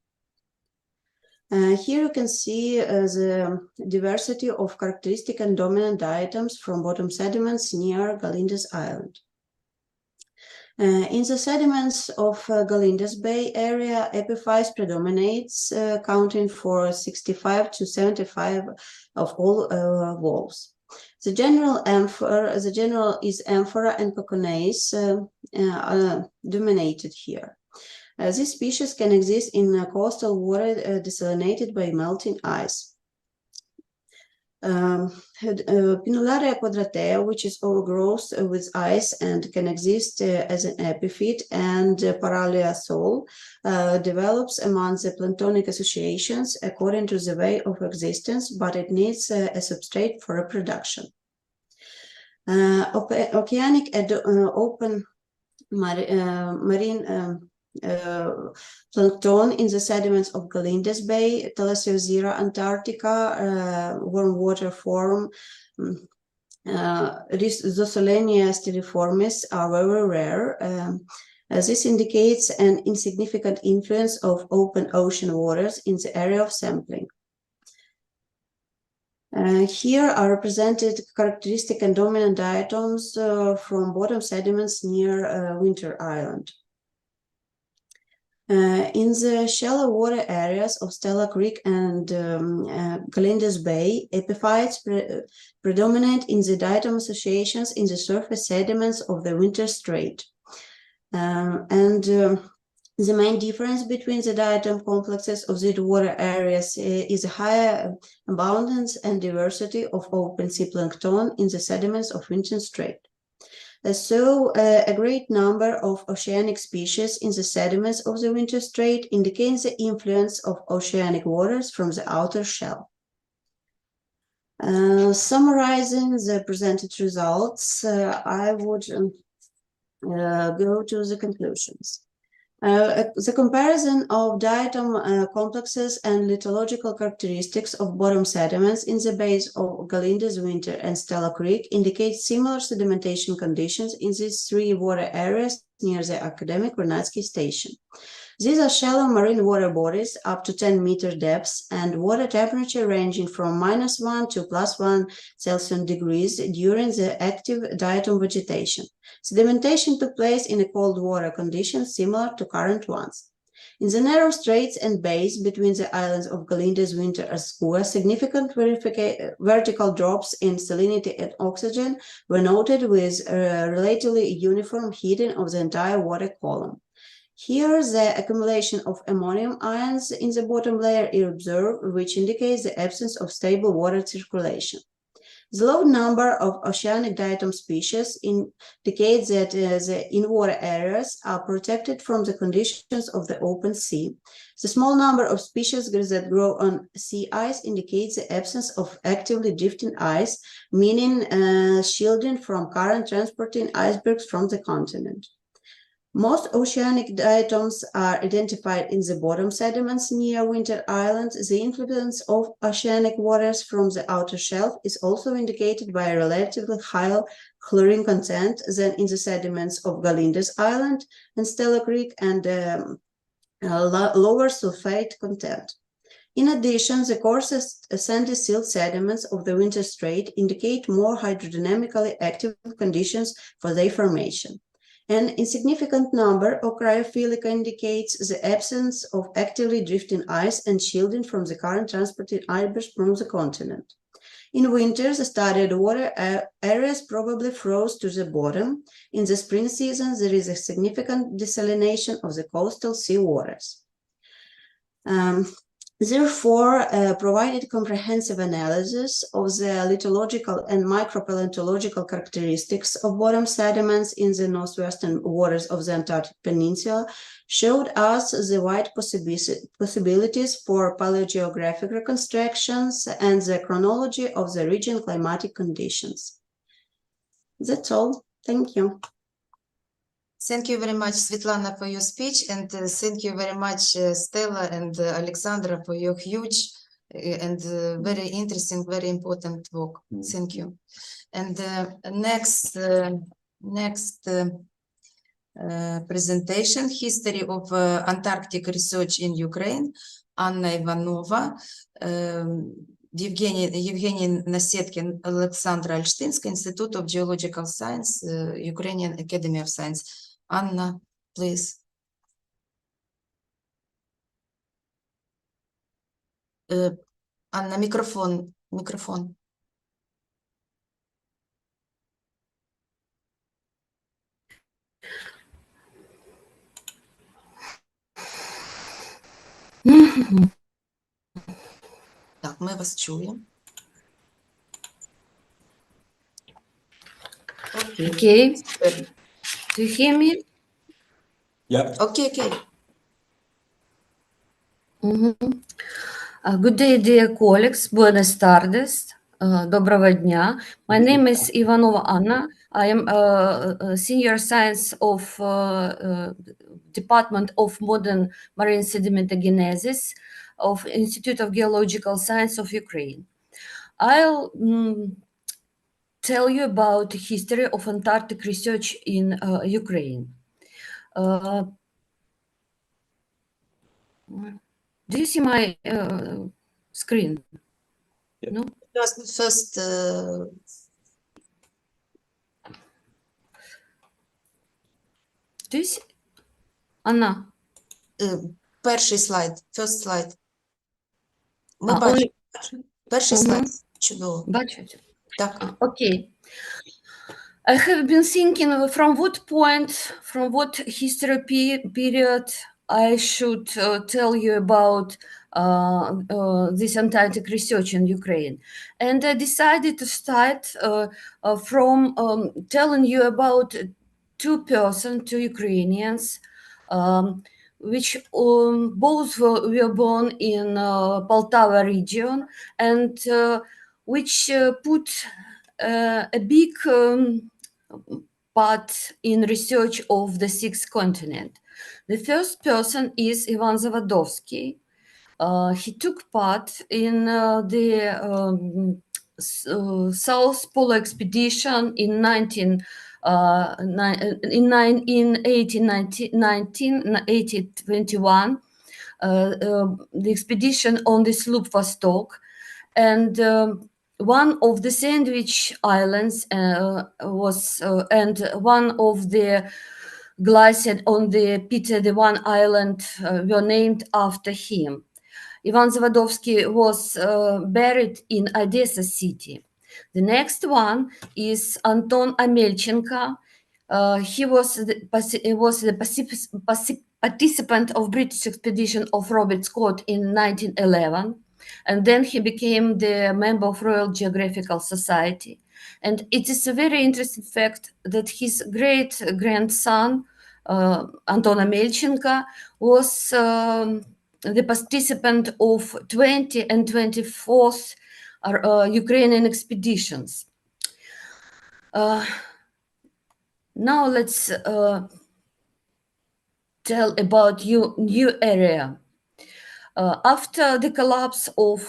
Here you can see the diversity of characteristic and dominant diatoms from bottom sediments near Galindes Island. In the sediments of Galindes Bay area, epiphytes predominates, accounting for 65 to 75 of all walls. The general is amphora and coconase dominated here. This species can exist in coastal water desalinated by melting ice. Pinularia quadratea, which is overgrowth with ice and can exist as an epiphyte, and Paralia sol develops among the planktonic associations according to the way of existence, but it needs a substrate for reproduction. Oceanic open marine plankton in the sediments of Galindes Bay, Thalassiosira antarctica, warm water form, Zosolenia styliformis are very rare. This indicates an insignificant influence of open ocean waters in the area of sampling. Here are represented characteristic and dominant diatoms from bottom sediments near Winter Island. In the shallow water areas of Stella Creek and Galindes Bay, epiphytes predominate in the diatom associations in the surface sediments of the Winter Strait. The main difference between the diatom complexes of these water areas is a higher abundance and diversity of open sea plankton in the sediments of Winter Strait. So, a great number of oceanic species in the sediments of the Winter Strait indicates the influence of oceanic waters from the outer shell. Summarizing the presented results, I would go to the conclusions. The comparison of diatom complexes and lithological characteristics of bottom sediments in the base of Galindes Winter and Stella Creek indicates similar sedimentation conditions in these three water areas near the Akademik Vernadsky Station. These are shallow marine water bodies up to 10-meter depths and water temperature ranging from -1 to +1 Celsius degrees during the active diatom vegetation. Sedimentation took place in a cold water conditions similar to current ones. In the narrow straits and bays between the islands of Galindes Winter and Skua, significant vertical drops in salinity and oxygen were noted with relatively uniform heating of the entire water column. Here, the accumulation of ammonium ions in the bottom layer is observed, which indicates the absence of stable water circulation. The low number of oceanic diatom species indicates that the in-water areas are protected from the conditions of the open sea. The small number of species that grow on sea ice indicates the absence of actively drifting ice, meaning shielding from current transporting icebergs from the continent. Most oceanic diatoms are identified in the bottom sediments near Winter Island. The influence of oceanic waters from the outer shelf is also indicated by a relatively higher chlorine content than in the sediments of Galindes Island and Stella Creek, and lower sulfate content. In addition, the coarsest sandy silt sediments of the Winter Strait indicate more hydrodynamically active conditions for their formation. An insignificant number of cryophilica indicates the absence of actively drifting ice and shielding from the current transported icebergs from the continent. In winter, the studied water areas probably froze to the bottom. In the spring season, there is a significant desalination of the coastal sea waters. Therefore, provided comprehensive analysis of the lithological and micropaleontological characteristics of bottom sediments in the northwestern waters of the Antarctic Peninsula showed us the wide possibilities for paleogeographic reconstructions and the chronology of the region climatic conditions. That's all. Thank you. Thank you very much, Svetlana, for your speech, and thank you very much, Stella and Alexandra, for your huge and very interesting, very important work. Thank you. And next presentation, History of Antarctic Research in Ukraine. Anna-Ivanova, Евгений Nasedkin, Alexandra Olshtynska, Institute of Geological Science, Ukrainian Academy of Science. Anna, please. Анна, микрофон. Так, ми вас чуємо. Okay. Do you hear me? Yeah. Окей. Good day, dear colleagues. Buenas tardes. Доброго дня. My name is Ivanova Anna. I am a senior science of Department of Modern Marine Sedimentogenesis of Institute of Geological Sciences of Ukraine. I'll tell you about the history of Antarctic research in Ukraine. Do you see my screen? Yeah. No? First, Do you see? Anna. перший слайд, first slide. Ми only- бачимо. Перший Мгм. слайд. Чудово. Бачите? Так. Okay. I have been thinking from what history period I should tell you about this Antarctic research in Ukraine. And I decided to start from telling you about two Ukrainians, which both were born in Poltava region and which put a big part in research of the sixth continent. The first person is Ivan Zawodowski. He took part in the South Polar expedition in 1821. The expedition on the sloop Vostok, and one of the Sandwich Islands and one of the glaciers on the Peter the One Island were named after him. Ivan Zawodowski was buried in Odessa city. The next one is Anton Amelchenko. He was the participant of British expedition of Robert Scott in 1911. And then he became the member of Royal Geographical Society. And it is a very interesting fact that his great-grandson, Anton Amelchenko, was the participant of 20 and 24th Ukrainian expeditions. Now let's tell about new area. After the collapse of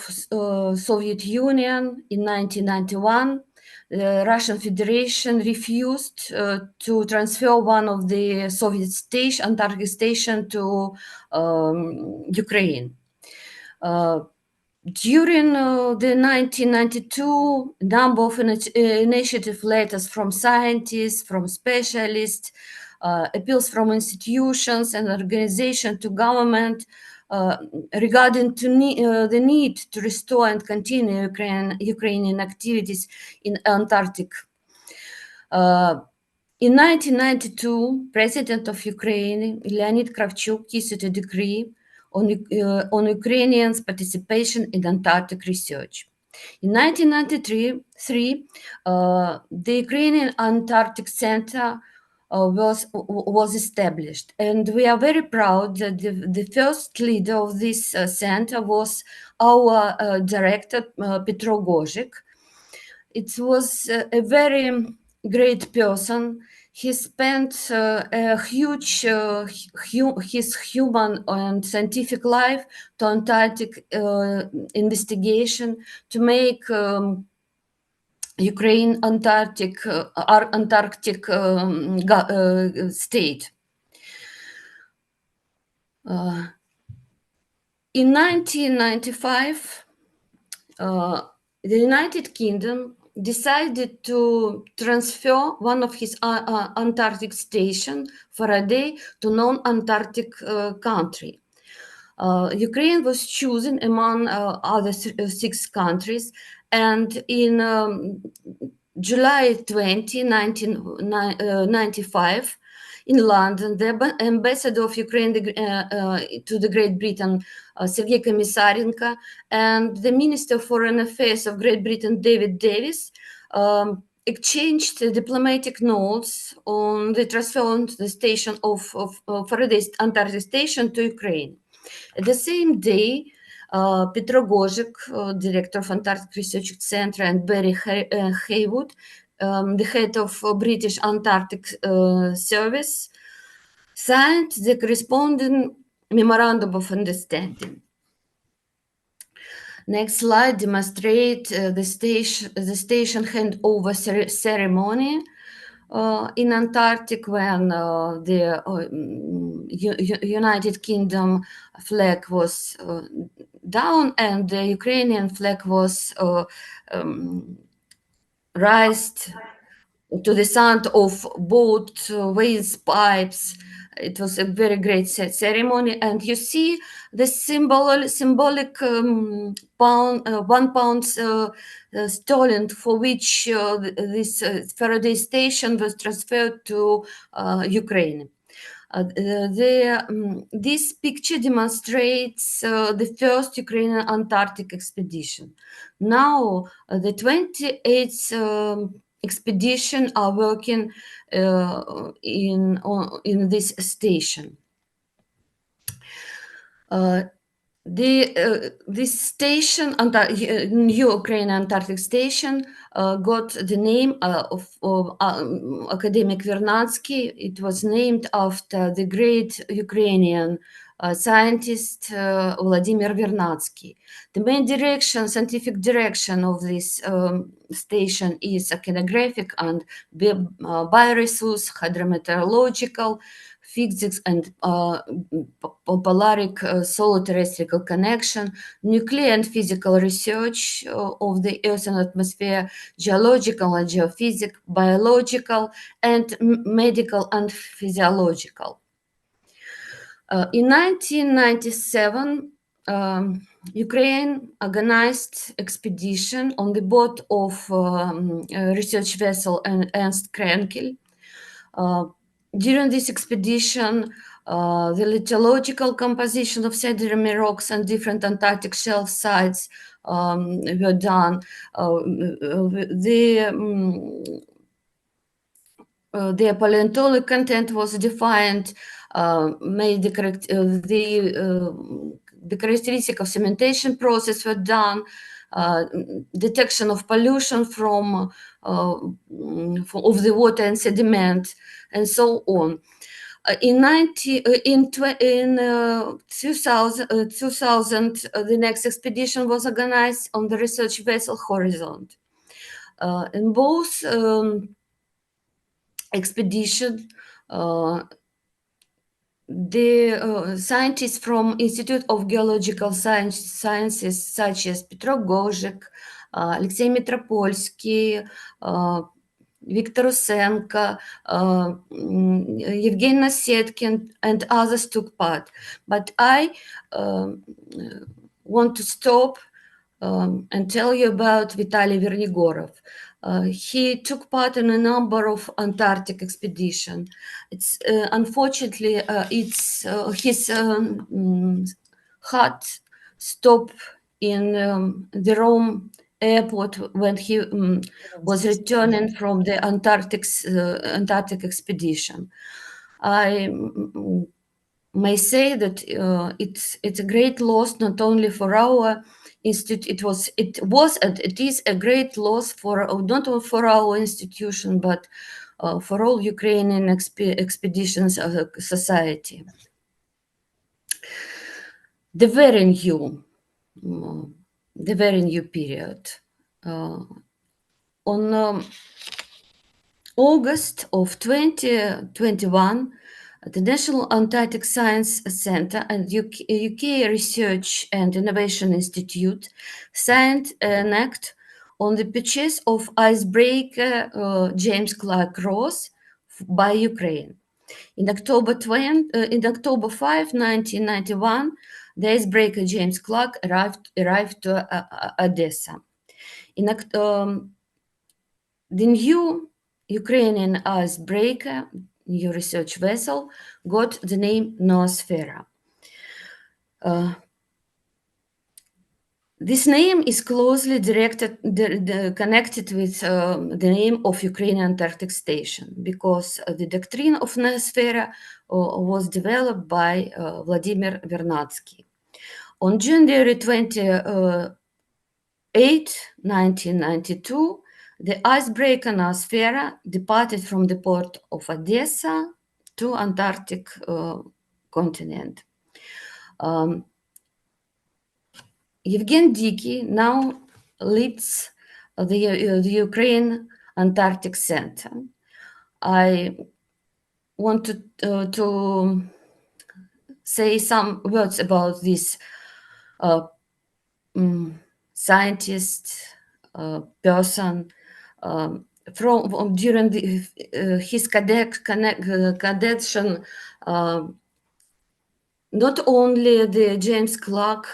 Soviet Union in 1991, the Russian Federation refused to transfer one of the Soviet Antarctic station to Ukraine. During the 1992, number of initiative letters from scientists, from specialists, appeals from institutions and organizations to government regarding the need to restore and continue Ukrainian activities in Antarctic. In 1992, President of Ukraine, Leonid Kravchuk, issued a decree on Ukrainians' participation in Antarctic research. In 1993, the Ukrainian Antarctic Center was established, and we are very proud that the first leader of this center was our director, Petro Gozhik. It was a very great person. He spent his human and scientific life to Antarctic investigation to make Ukraine Antarctic state. In 1995, the United Kingdom decided to transfer one of his Antarctic station for a day to non-Antarctic country. Ukraine was chosen among other 6 countries, and in July 20, 1995, in London, the ambassador of Ukraine to the Great Britain, Sergei Komisarenko, and the Minister of Foreign Affairs of Great Britain, David Davis, exchanged diplomatic notes on the transfer of the station of Faraday's Antarctic Station to Ukraine. At the same day, Petro Gozhik, director of Antarctic Research Center, and Barry Haywood, the head of British Antarctic Service, signed the corresponding memorandum of understanding. Next slide demonstrates the station handover ceremony in Antarctic when the United Kingdom flag was down and the Ukrainian flag was raised to the sound of boat waves, pipes. It was a very great ceremony, and you see the symbolic £1 sterling for which this Faraday station was transferred to Ukraine. This picture demonstrates the first Ukrainian Antarctic expedition. Now, the 28th expedition are working in this station. This station, New Ukrainian Antarctic Station, got the name of Akademik Vernadsky. It was named after the great Ukrainian scientist Vladimir Vernadsky. The main scientific direction of this station is oceanographic and bioresource, hydrometeorological, physics and polaric solar terrestrial connection, nuclear and physical research of the Earth and atmosphere, geological and geophysics, biological and medical and physiological. In 1997, Ukraine organized expedition on the boat of research vessel Ernst Krenkel. During this expedition, the lithological composition of sediment rocks and different Antarctic shelf sites were done. Their paleontological content was defined, made the characteristic of cementation process were done, detection of pollution from of the water and sediment, and so on. In 2000, the next expedition was organized on the research vessel Horizon. In both expedition, the scientists from Institute of Geological Sciences, such as Petro Gozhik, Alexey Mitropolsky, Viktor Usenko, Evgeny Nasedkin, and others took part. But I want to stop and tell you about Vitaly Vernegorov. He took part in a number of Antarctic expeditions. It's unfortunately his heart stopped in the Rome airport when he was returning from the Antarctic expedition. I may say that it's a great loss not only for our institute. It was and it is a great loss for not only for our institution but for all Ukrainian expeditions society. The very new period. On August of 2021, The National Antarctic Science Centre and UK Research and Innovation Institute signed an act on the purchase of icebreaker James Clark Ross by Ukraine. In October 5, 1991, the icebreaker James Clark arrived to Odessa. The new Ukrainian icebreaker, new research vessel, got the name Noosfera. This name is closely connected with the name of Ukrainian Antarctic Station, because the doctrine of Noosfera was developed by Vladimir Vernadsky. On January 28, 1992, the icebreaker Noosfera departed from the port of Odessa to Antarctic continent. Evgen Diky now leads the Ukraine Antarctic Center. I want to say some words about this scientist person from during his cadet not only the James Clark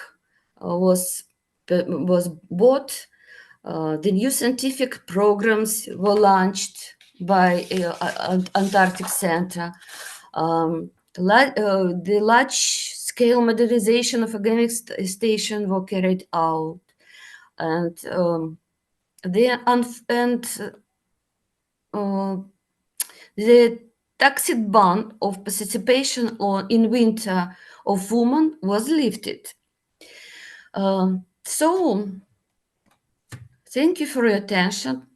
was bought, the new scientific programs were launched by Antarctic Center. The large-scale modernization of Akademik Station were carried out, and the tacit ban of participation in winter of women was lifted. So, thank you for your attention.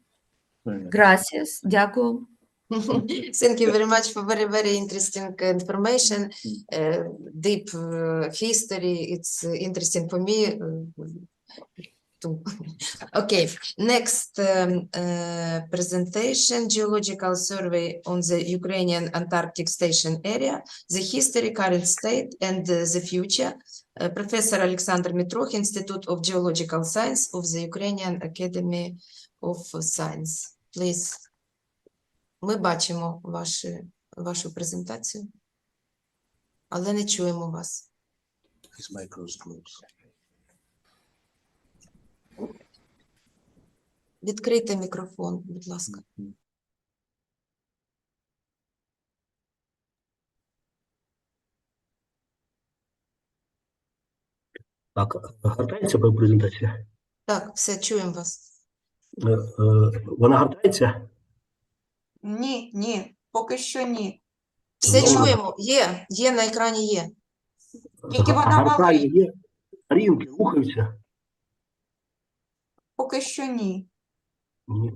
Gracias. Дякую. Thank you very much for very, very interesting information, deep history. It's interesting for me too. Okay, next presentation, Geological Survey on the Ukrainian Antarctic Station area, the history, current state, and the future. Professor Alexander Mytrokhyn, Institute of Geological Science of the Ukrainian Academy of Science. Please. Ми бачимо вашу презентацію, але не чуємо вас. Відкрийте мікрофон, будь ласка. Так, гортається презентація? Так, все, чуємо вас. Вона гортається? Ні, поки що ні. Все чуємо, є на екрані є. Тільки вона Гортає малий. є? Рівки рухаються? Поки що ні. Ні.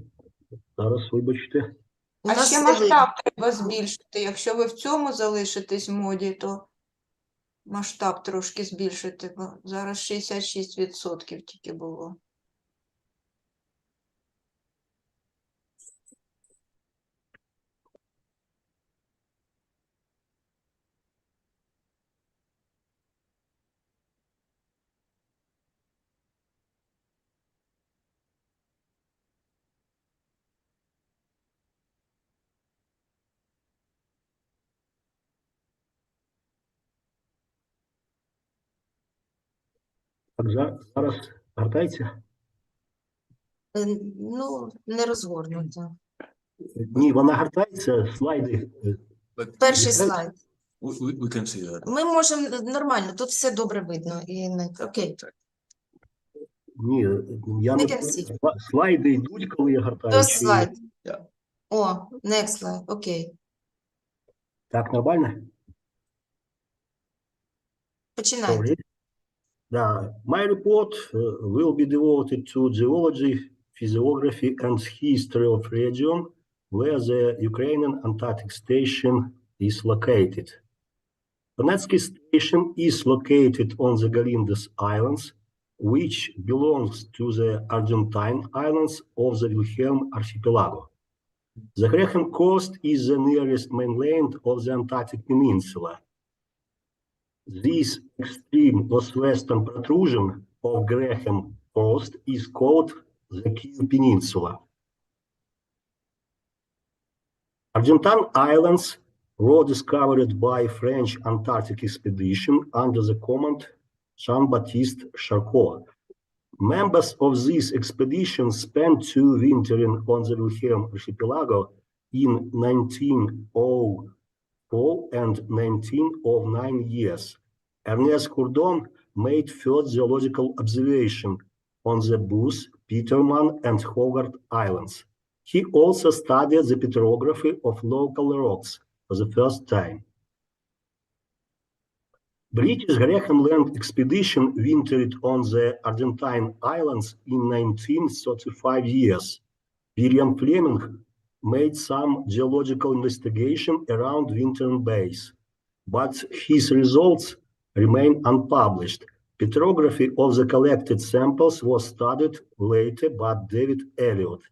Зараз, вибачте. А ще масштаб треба збільшити. Якщо ви в цьому залишитесь в моді, то масштаб трошки збільшити, бо зараз 66% тільки було. Так, зараз гортається? Ну, не розгорнуто. Ні, вона гортається, слайди. Перший слайд. We can see that. Ми можемо нормально, тут все добре видно. Окей. Ні, я не слайди йдуть, коли я гортаю. First слайд. Yeah. О, next слайд. Окей. Так, нормально? Починайте. My report will be devoted to geology, physiography, and history of region where the Ukrainian Antarctic Station is located. Vernadsky Station is located on the Galindas Islands, which belongs to the Argentine Islands of the Wilhelm Archipelago. The Graham Coast is the nearest mainland of the Antarctic Peninsula. This extreme northwestern protrusion of Graham Coast is called the Kyiv Peninsula. Argentine Islands were discovered by French Antarctic expedition under the command Jean-Baptiste Charcot. Members of this expedition spent 2 wintering on the Wilhelm Archipelago in 1904 and 1909 years. Ernest Courdon made first geological observation on the Booth, Petermann, and Hogarth Islands. He also studied the petrography of local rocks for the first time. British Graham Land expedition wintered on the Argentine Islands in 1935 years. William Fleming made some geological investigation around wintering bays, but his results remain unpublished. Petrography of the collected samples was studied later by David Elliott.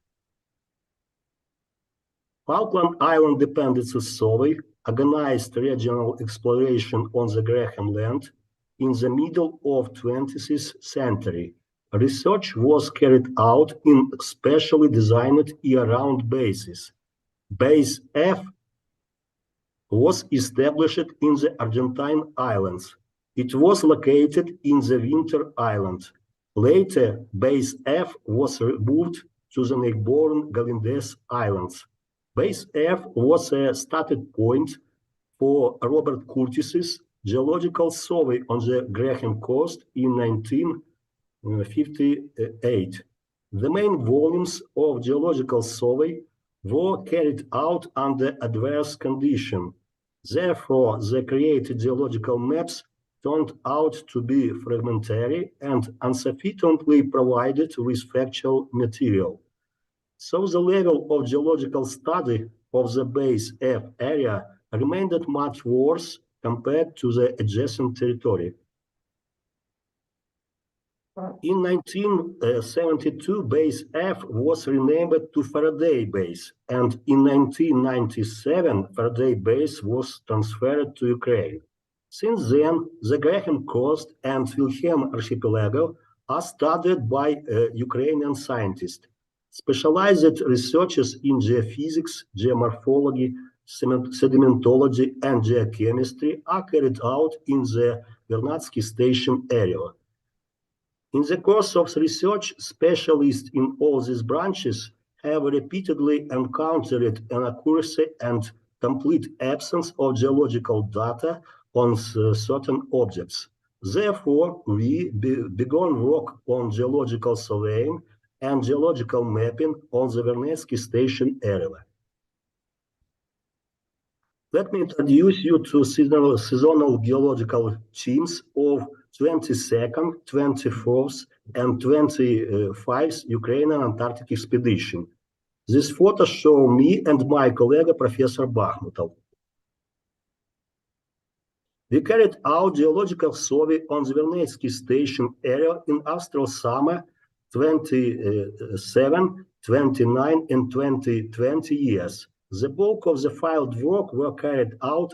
Falkland Island Dependency Survey organized regional exploration on the Graham Land in the middle of 20th century. Research was carried out in specially designed year-round bases. Base F was established in the Argentine Islands. It was located in the Winter Island. Later, Base F was moved to the neighboring Galindez Islands. Base F was a starting point for Robert Curtis's geological survey on the Graham Coast in 1958. The main volumes of geological survey were carried out under adverse conditions. Therefore, the created geological maps turned out to be fragmentary and insufficiently provided with factual material. So the level of geological study of the Base F area remained much worse compared to the adjacent territory. In 1972, Base F was renamed to Faraday Base, and in 1997, Faraday Base was transferred to Ukraine. Since then, the Graham Coast and Wilhelm Archipelago are studied by Ukrainian scientists. Specialized researchers in geophysics, geomorphology, sedimentology, and geochemistry are carried out in the Vernadsky Station area. In the course of research, specialists in all these branches have repeatedly encountered inaccuracy and complete absence of geological data on certain objects. Therefore, we began work on geological surveying and geological mapping on the Vernadsky Station area. Let me introduce you to seasonal geological teams of 22nd, 24th, and 25th Ukrainian Antarctic Expedition. These photos show me and my colleague, Professor Bakhmutov. We carried out geological survey on the Vernadsky Station area in austral summer 27, 29, and 2020 years. The bulk of the filed work were carried out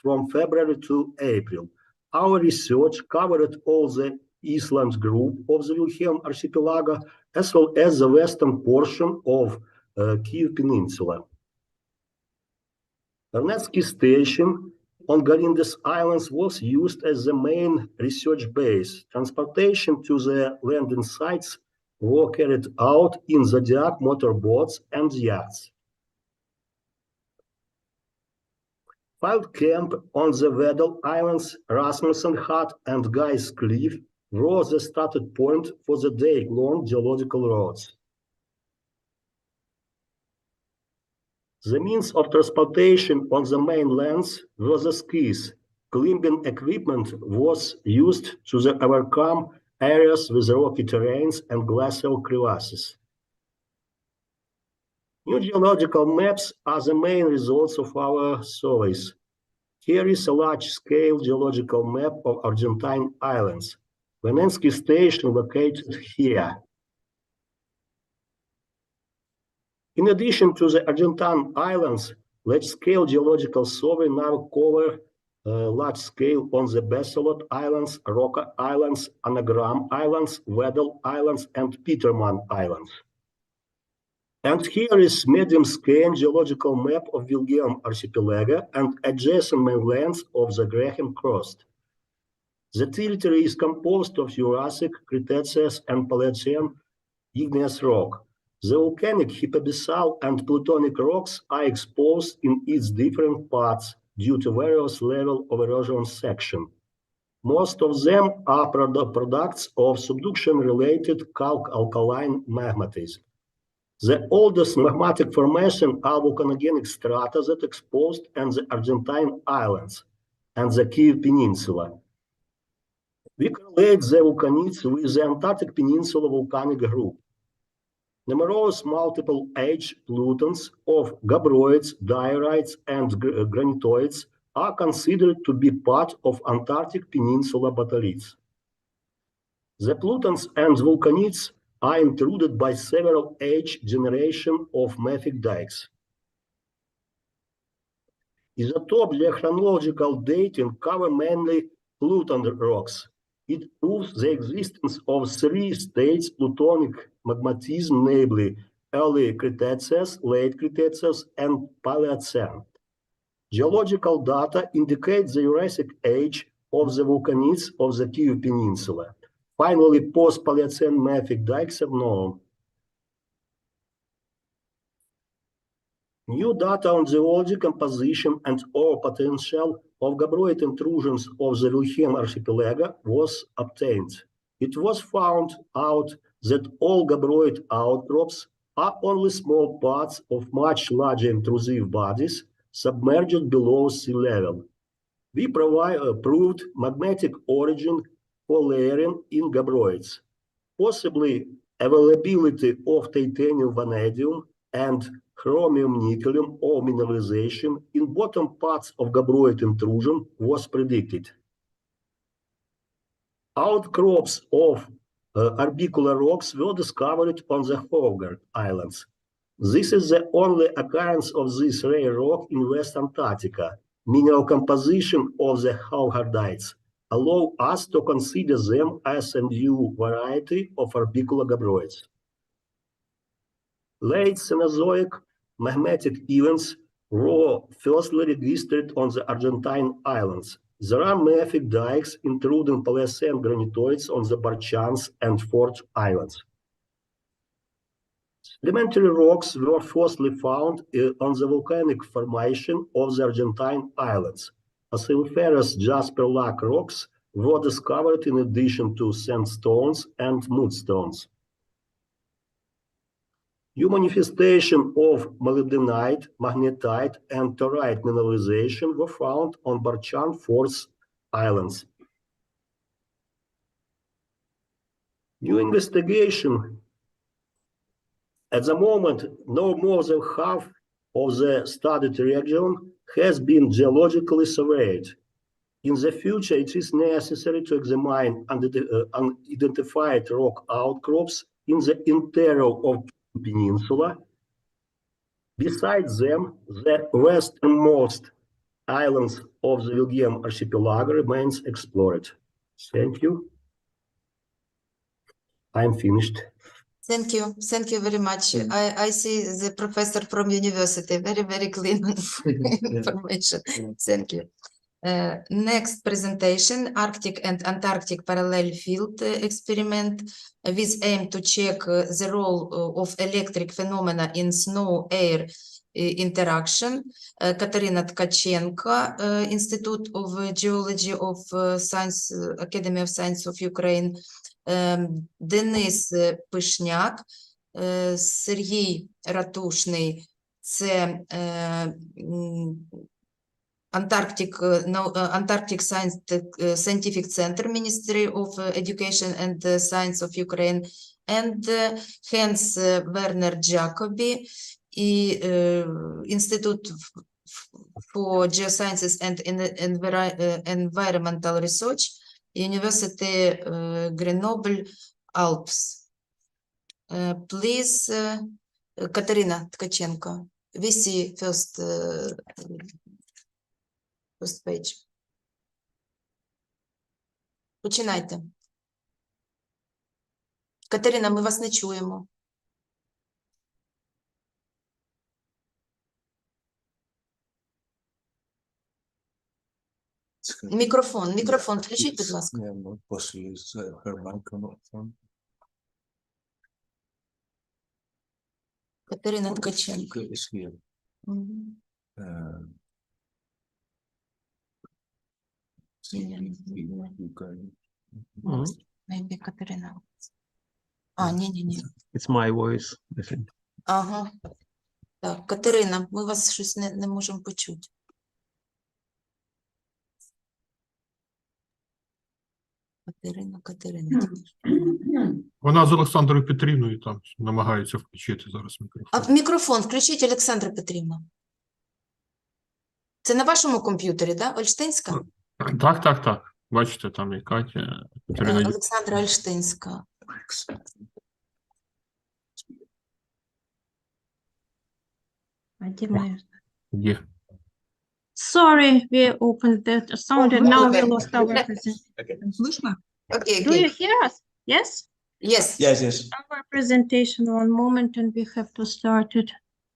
from February to April. Our research covered all the Islands group of the Wilhelm Archipelago, as well as the western portion of Kyiv Peninsula. Vernadsky Station on Galindez Islands was used as the main research base. Transportation to the landing sites were carried out in Zodiac motorboats and yachts. Field camp on the Weddell Islands, Rasmussen Hut, and Guy's Cliff were the starting point for the day-long geological roads. The means of transportation on the mainlands were the skis. Climbing equipment was used to overcome areas with rocky terrains and glacial crevasses. New geological maps are the main results of our surveys. Here is a large-scale geological map of Argentine islands. Vernadsky Station located here. In addition to the Argentine islands, large-scale geological survey now cover large scale on the Basalt Islands, Roca Islands, Anagram Islands, Weddell Islands, and Petermann Islands. And here is medium-scale geological map of William Archipelago and adjacent mainlands of the Graham Coast. The territory is composed of Jurassic, Cretaceous, and Paleocene igneous rock. The volcanic, hypabyssal, and plutonic rocks are exposed in its different parts due to various levels of erosion section. Most of them are products of subduction-related calc-alkaline magmatism. The oldest magmatic formation are volcanogenic strata that exposed in the Argentine islands and the Kyiv Peninsula. We correlate the volcanics with the Antarctic Peninsula volcanic group. Numerous multiple age pollutants of gabbroids, diorites, and granitoids are considered to be part of Antarctic Peninsula batholiths. The pollutants and volcanics are intruded by several age generations of mafic dikes. Isotope chronological dating cover mainly pollutant rocks. It proves the existence of three states plutonic magmatism, namely early Cretaceous, late Cretaceous, and Paleocene. Geological data indicate the Jurassic age of the volcanics of the Kyiv Peninsula. Finally, post-Paleocene mafic dikes are known. New data on geology composition and or potential of gabbroid intrusions of the Wilhelm Archipelago was obtained. It was found out that all gabbroid outcrops are only small parts of much larger intrusive bodies submerged below sea level. We proved magmatic origin for layering in gabbroids, possibly availability of titanium, vanadium, and chromium, nickel, or mineralization in bottom parts of gabbroid intrusion was predicted. Outcrops of orbicular rocks were discovered on the Hogard Islands. This is the only occurrence of this rare rock in West Antarctica. Mineral composition of the Hogardites allow us to consider them as a new variety of orbicular gabbroids. Late Cenozoic magmatic events were firstly registered on the Argentine islands. There are mafic dikes, including Paleocene granitoids on the Barchans and Fort Islands. Sedimentary rocks were firstly found on the volcanic formation of the Argentine islands. Acidiferous jasper-like rocks were discovered in addition to sandstones and mudstones. New manifestation of molybdenite, magnetite, and thorite mineralization were found on Barchan Force Islands. New investigation. At the moment, no more than half of the studied region has been geologically surveyed. In the future, it is necessary to examine unidentified rock outcrops in the interior of the peninsula. Besides them, the westernmost islands of the Wilhelm Archipelago remains explored. Thank you. I'm finished. Thank you very much. I see the professor from university, very clean information. Thank you. Next presentation, Arctic and Antarctic parallel field experiment with aim to check the role of electric phenomena in snow-air interaction. Katarina Tkachenko, Institute of Geology of Science, Academy of Science of Ukraine, Денис Пишняк, Сергій Ратушний, це Antarctic Scientific Center, Ministry of Education and Science of Ukraine, and Hans Werner Jacobi, Institute for Geosciences and Environmental Research, University Grenoble Alps. Please, Katerina Tkachenko. We see first page. Починайте. Катерина, ми вас не чуємо. Мікрофон, включіть, будь ласка. Катерина Ткаченко. Maybe Катерина. Ні. It's my voice, I think. Ага. Так, Катерина, ми вас щось не можемо почути. Катерина. Вона з Олександрою Петрівною там намагається включити зараз мікрофон. А мікрофон включіть, Олександра Петрівна. Це на вашому комп'ютері, да? Олштинська? Так. Бачите, там і Катя. Олександра Олштинська. Є. Sorry, we opened the sound and now we lost our presentation. Слышно? Okay. Do you hear us? Yes? Yes. Yes. Our presentation, one moment, and we have to start it.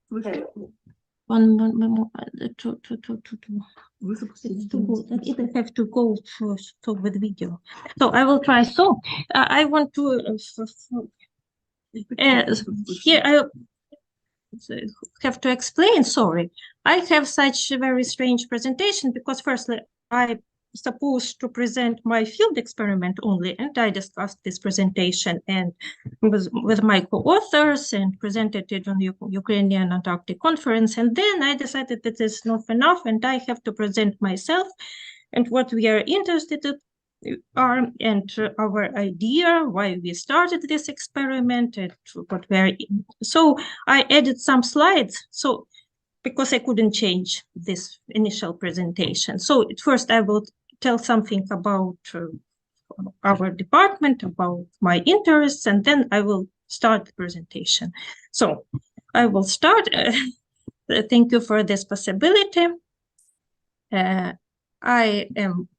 One moment, it have to go with video. So I will try. So I want to here I have to explain. Sorry, I have such a very strange presentation because firstly I supposed to present my field experiment only, and I discussed this presentation and with my co-authors and presented it on the Ukrainian Antarctic Conference, and then I decided that it's not enough and I have to present myself and what we are interested in are and our idea, why we started this experiment and what we are in. So I added some slides, so because I couldn't change this initial presentation. So at first I will tell something about our department, about my interests, and then I will start the presentation. So I will start. Thank you for this possibility. I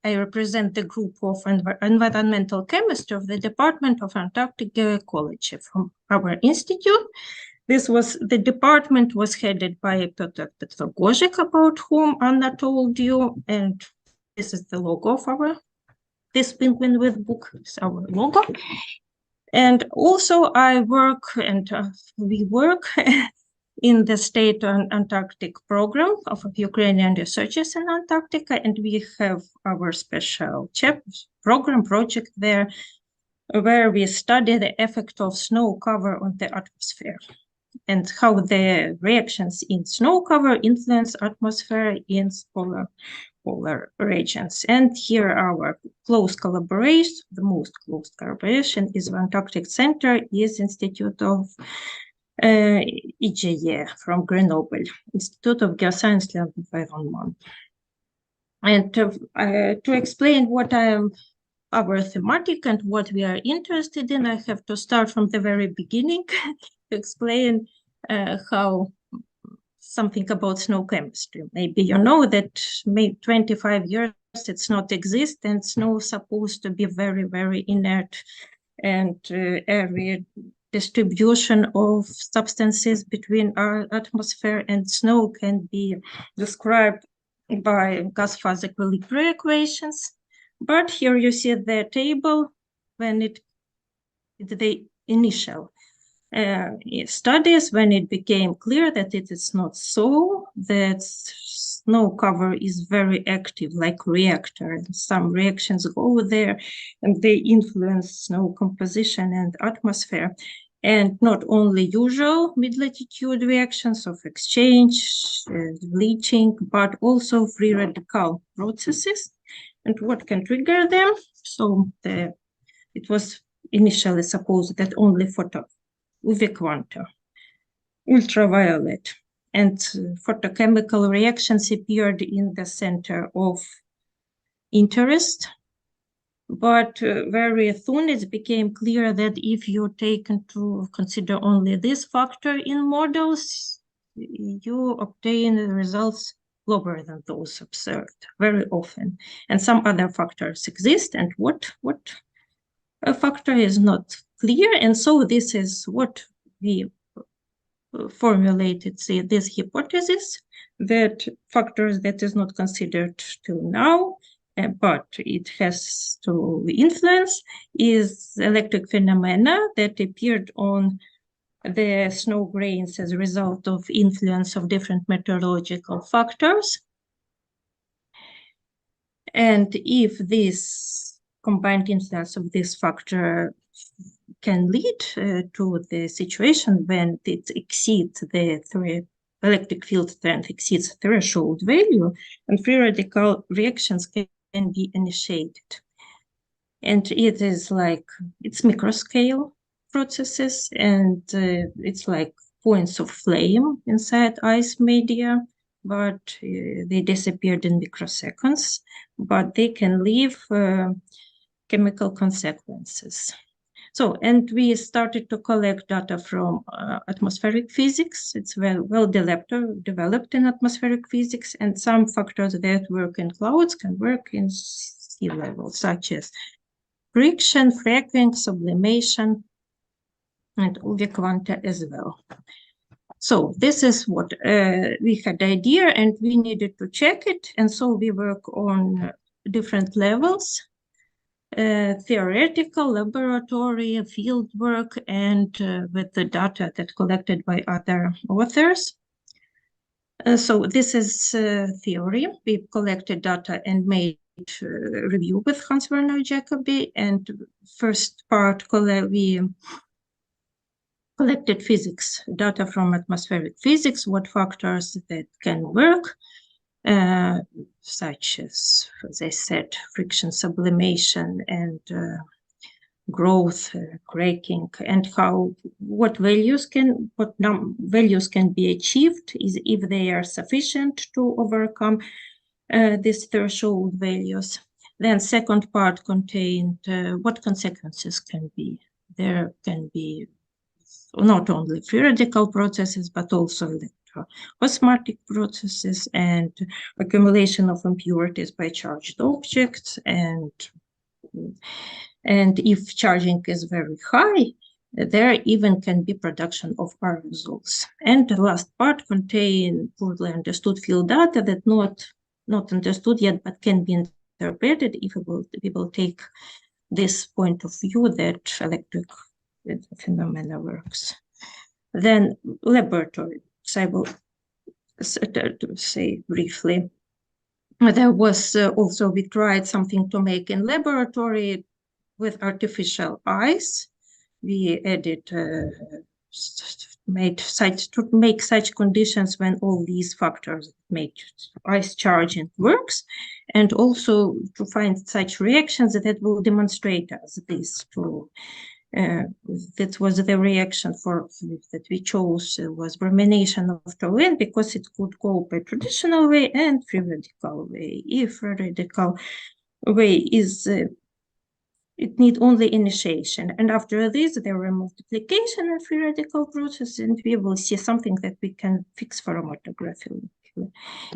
represent the group of environmental chemists of the Department of Antarctic Geology from our institute. The department was headed by Piotr Petrogorzik, about whom Anna told you, and this is the logo of this penguin with book is our logo. And also we work in the state Antarctic program of Ukrainian researchers in Antarctica, and we have our special project there, where we study the effect of snow cover on the atmosphere and how the reactions in snow cover influence atmosphere in polar regions. And here our close collaboration, the most close collaboration is the Antarctic Center is Institute of IGE from Grenoble, Institute of Geosciences and Environment. And to explain what our thematic and what we are interested in, I have to start from the very beginning to explain how something about snow chemistry. Maybe you know that maybe 25 years it's not exist, and snow is supposed to be very, very inert, and every distribution of substances between our atmosphere and snow can be described by gas phase equilibrium equations. But here you see the table when the initial studies, when it became clear that it is not so, that snow cover is very active, like reactor, and some reactions go there and they influence snow composition and atmosphere. And not only usual mid-latitude reactions of exchange, leaching, but also free radical processes and what can trigger them. So it was initially supposed that only UV quanta, ultraviolet, and photochemical reactions appeared in the center of interest. But very soon it became clear that if you take into consider only this factor in models, you obtain results lower than those observed very often. And some other factors exist, and what a factor is not clear. And so this is what we formulated, say, this hypothesis that factors that is not considered till now, but it has to influence, is electric phenomena that appeared on the snow grains as a result of influence of different meteorological factors. And if this combined influence of this factor can lead to the situation when it exceeds the electric field strength exceeds threshold value, and free radical reactions can be initiated. And it is like, it's microscale processes, and it's like points of flame inside ice media, but they disappeared in microseconds, but they can leave chemical consequences. So, and we started to collect data from atmospheric physics. It's well developed in atmospheric physics, and some factors that work in clouds can work in sea level, such as friction, fracking, sublimation, and UV quanta as well. So this is what we had idea, and we needed to check it. And so we work on different levels, theoretical, laboratory, field work, and with the data that collected by other authors. So this is theory. We collected data and made review with Hans Werner Jacobi. And first part, we collected physics, data from atmospheric physics, what factors that can work, such as I said, friction, sublimation, and growth, cracking, and what values can be achieved is if they are sufficient to overcome these threshold values. Then second part contained what consequences can be. There can be not only free radical processes, but also electroosmotic processes and accumulation of impurities by charged objects. And if charging is very high, there even can be production of aerosols. And the last part contains poorly understood field data that not understood yet, but can be interpreted if we will take this point of view that electric phenomena works. Then laboratory, so I will say briefly. There was also, we tried something to make in laboratory with artificial ice. We added, made to make such conditions when all these factors made ice charging works, and also to find such reactions that will demonstrate us this to that was the reaction that we chose was bromination of toluene, because it could go by traditional way and free radical way. If free radical way is it need only initiation, and after this there were multiplication and free radical process, and we will see something that we can fix for chromatography.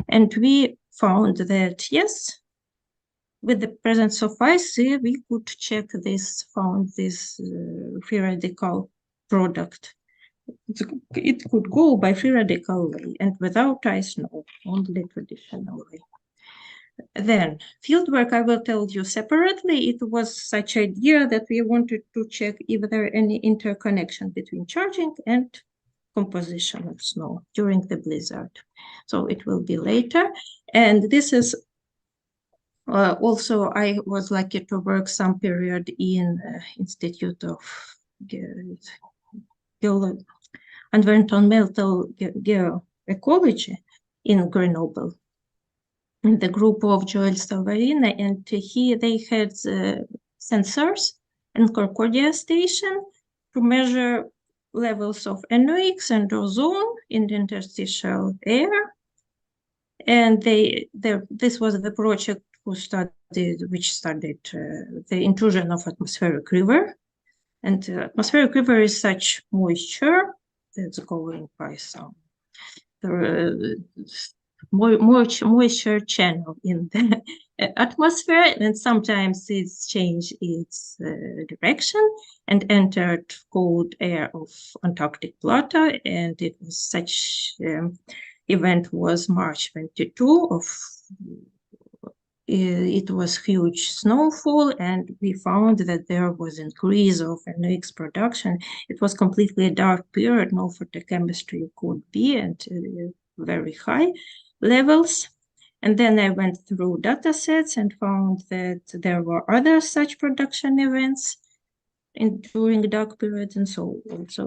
And we found that yes, with the presence of ice, we could check this, found this free radical product. It could go by free radical way, and without ice, no, only traditional way. Then fieldwork, I will tell you separately. It was such idea that we wanted to check if there are any interconnection between charging and composition of snow during the blizzard. So it will be later. And this is also, I was lucky to work some period in Institute of Environmental Geoecology in Grenoble, in the group of Joel Stavarina, and they had sensors in Concordia station to measure levels of NOx and ozone in the interstitial air. And this was the project which studied the intrusion of atmospheric river. And atmospheric river is such moisture that's going by some moisture channel in the atmosphere, and sometimes it's changed its direction and entered cold air of Antarctic plateau, and it was such event was March 22 of it was huge snowfall, and we found that there was increase of NOx production. It was completely a dark period, no photochemistry could be, and very high levels. And then I went through data sets and found that there were other such production events during dark periods, and so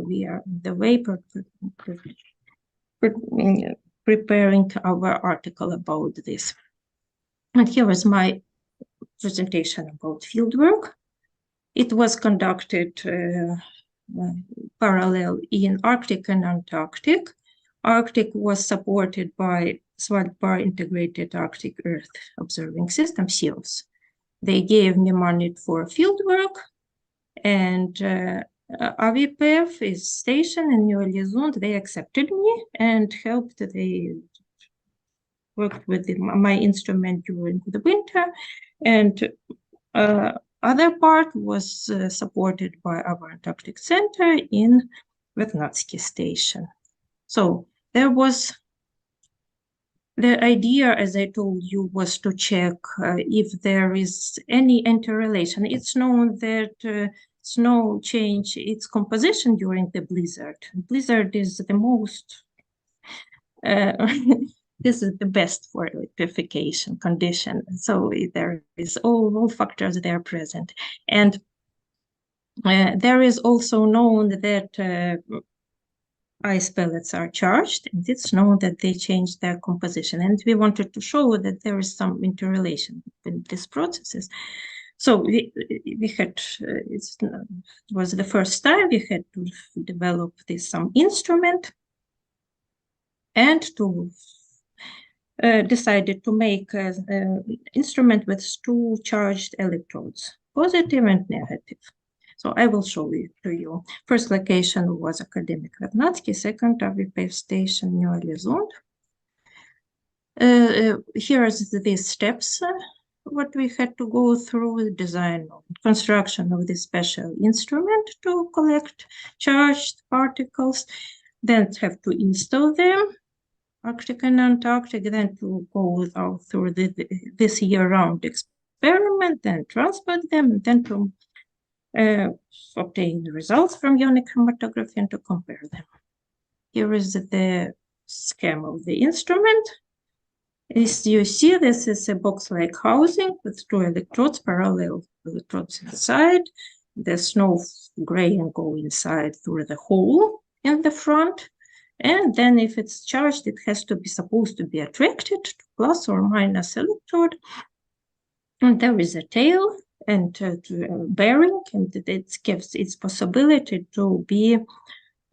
we are in the way preparing our article about this. And here is my presentation about fieldwork. It was conducted parallel in Arctic and Antarctic. Arctic was supported by Svalbard Integrated Arctic Earth Observing System, SEOS. They gave me money for fieldwork, and AVPF is stationed in New-Orleans. They accepted me and helped. They worked with my instrument during the winter, and other part was supported by our Antarctic Center in Vernadsky Station. So there was the idea, as I told you, was to check if there is any interrelation. It's known that snow change its composition during the blizzard. Blizzard is the most this is the best for liquefaction condition. So there is all factors there present. And there is also known that ice pellets are charged, and it's known that they change their composition. And we wanted to show that there is some interrelation between these processes. So we had, it was the first time we had to develop some instrument, and to decided to make an instrument with two charged electrodes, positive and negative. So I will show it to you. First location was Akademik Vernadsky, second AVPF station, New-Orleans. Here is these steps, what we had to go through: the design of construction of this special instrument to collect charged particles, then have to install them, Arctic and Antarctic, then to go through this year-round experiment, then transport them, and then to obtain the results from ionic chromatography and to compare them. Here is the scheme of the instrument. As you see, this is a box-like housing with two electrodes, parallel electrodes inside. The snow grain go inside through the hole in the front. And then if it's charged, it has to be supposed to be attracted to plus or minus electrode. And there is a tail and bearing, and it gives its possibility to be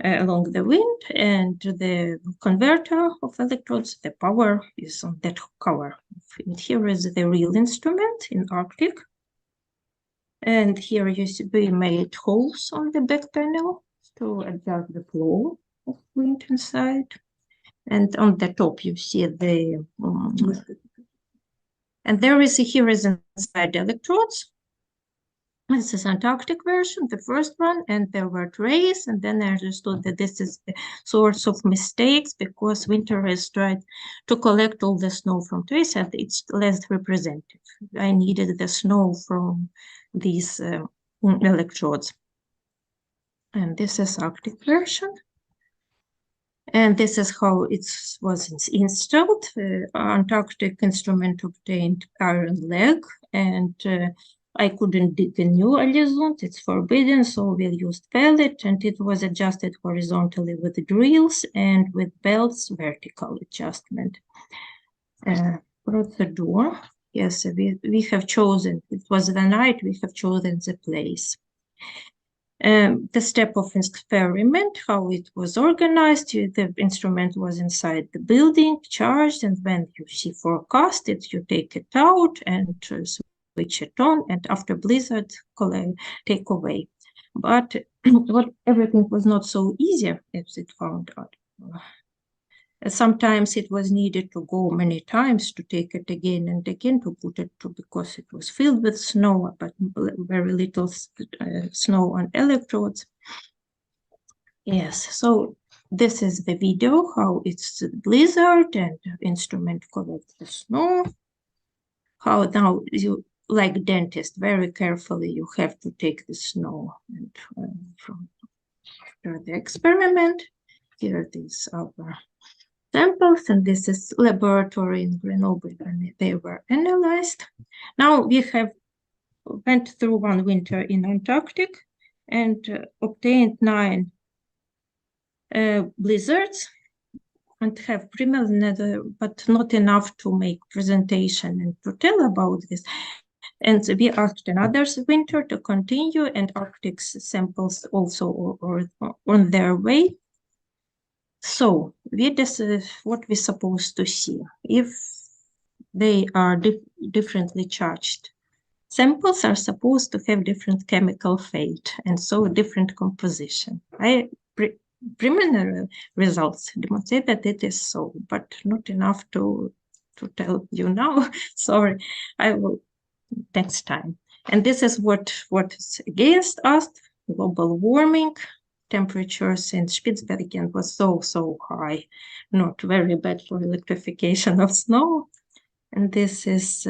along the wind, and the converter of electrodes, the power is on that cover. And here is the real instrument in Arctic. And here you see we made holes on the back panel to adjust the flow of wind inside. And on the top you see the and there is here is inside electrodes. This is Antarctic version, the first one, and there were trays, and then I understood that this is the source of mistakes because winterists tried to collect all the snow from trays and it's less representative. I needed the snow from these electrodes. And this is Arctic version. And this is how it was installed. Antarctic instrument obtained iron leg, and I couldn't dig a new horizon, it's forbidden, so we used pellet, and it was adjusted horizontally with drills and with belts, vertical adjustment. Procedure, yes, we have chosen, it was the night, we have chosen the place. The step of experiment, how it was organized. The instrument was inside the building, charged, and when you see forecasted, you take it out and switch it on, and after blizzard, take away. But everything was not so easy as it found out. Sometimes it was needed to go many times to take it again and again to put it to, because it was filled with snow, but very little snow on electrodes. Yes, so this is the video, how it's blizzard and the instrument collects the snow. How now you, like dentist, very carefully you have to take the snow and from after the experiment. Here it is our samples, and this is laboratory in Grenoble, and they were analyzed. Now we have went through one winter in Antarctic and obtained 9 blizzards, and have preliminary, but not enough to make presentation and to tell about this. And we asked another winter to continue, and Arctic samples also are on their way. So this is what we're supposed to see. If they are differently charged, samples are supposed to have different chemical fate and so different composition. Preliminary results demonstrate that it is so, but not enough to tell you now. Sorry, I will next time. And this is what is against us: global warming. Temperatures in Spitsbergen was so high, not very bad for electrification of snow. And this is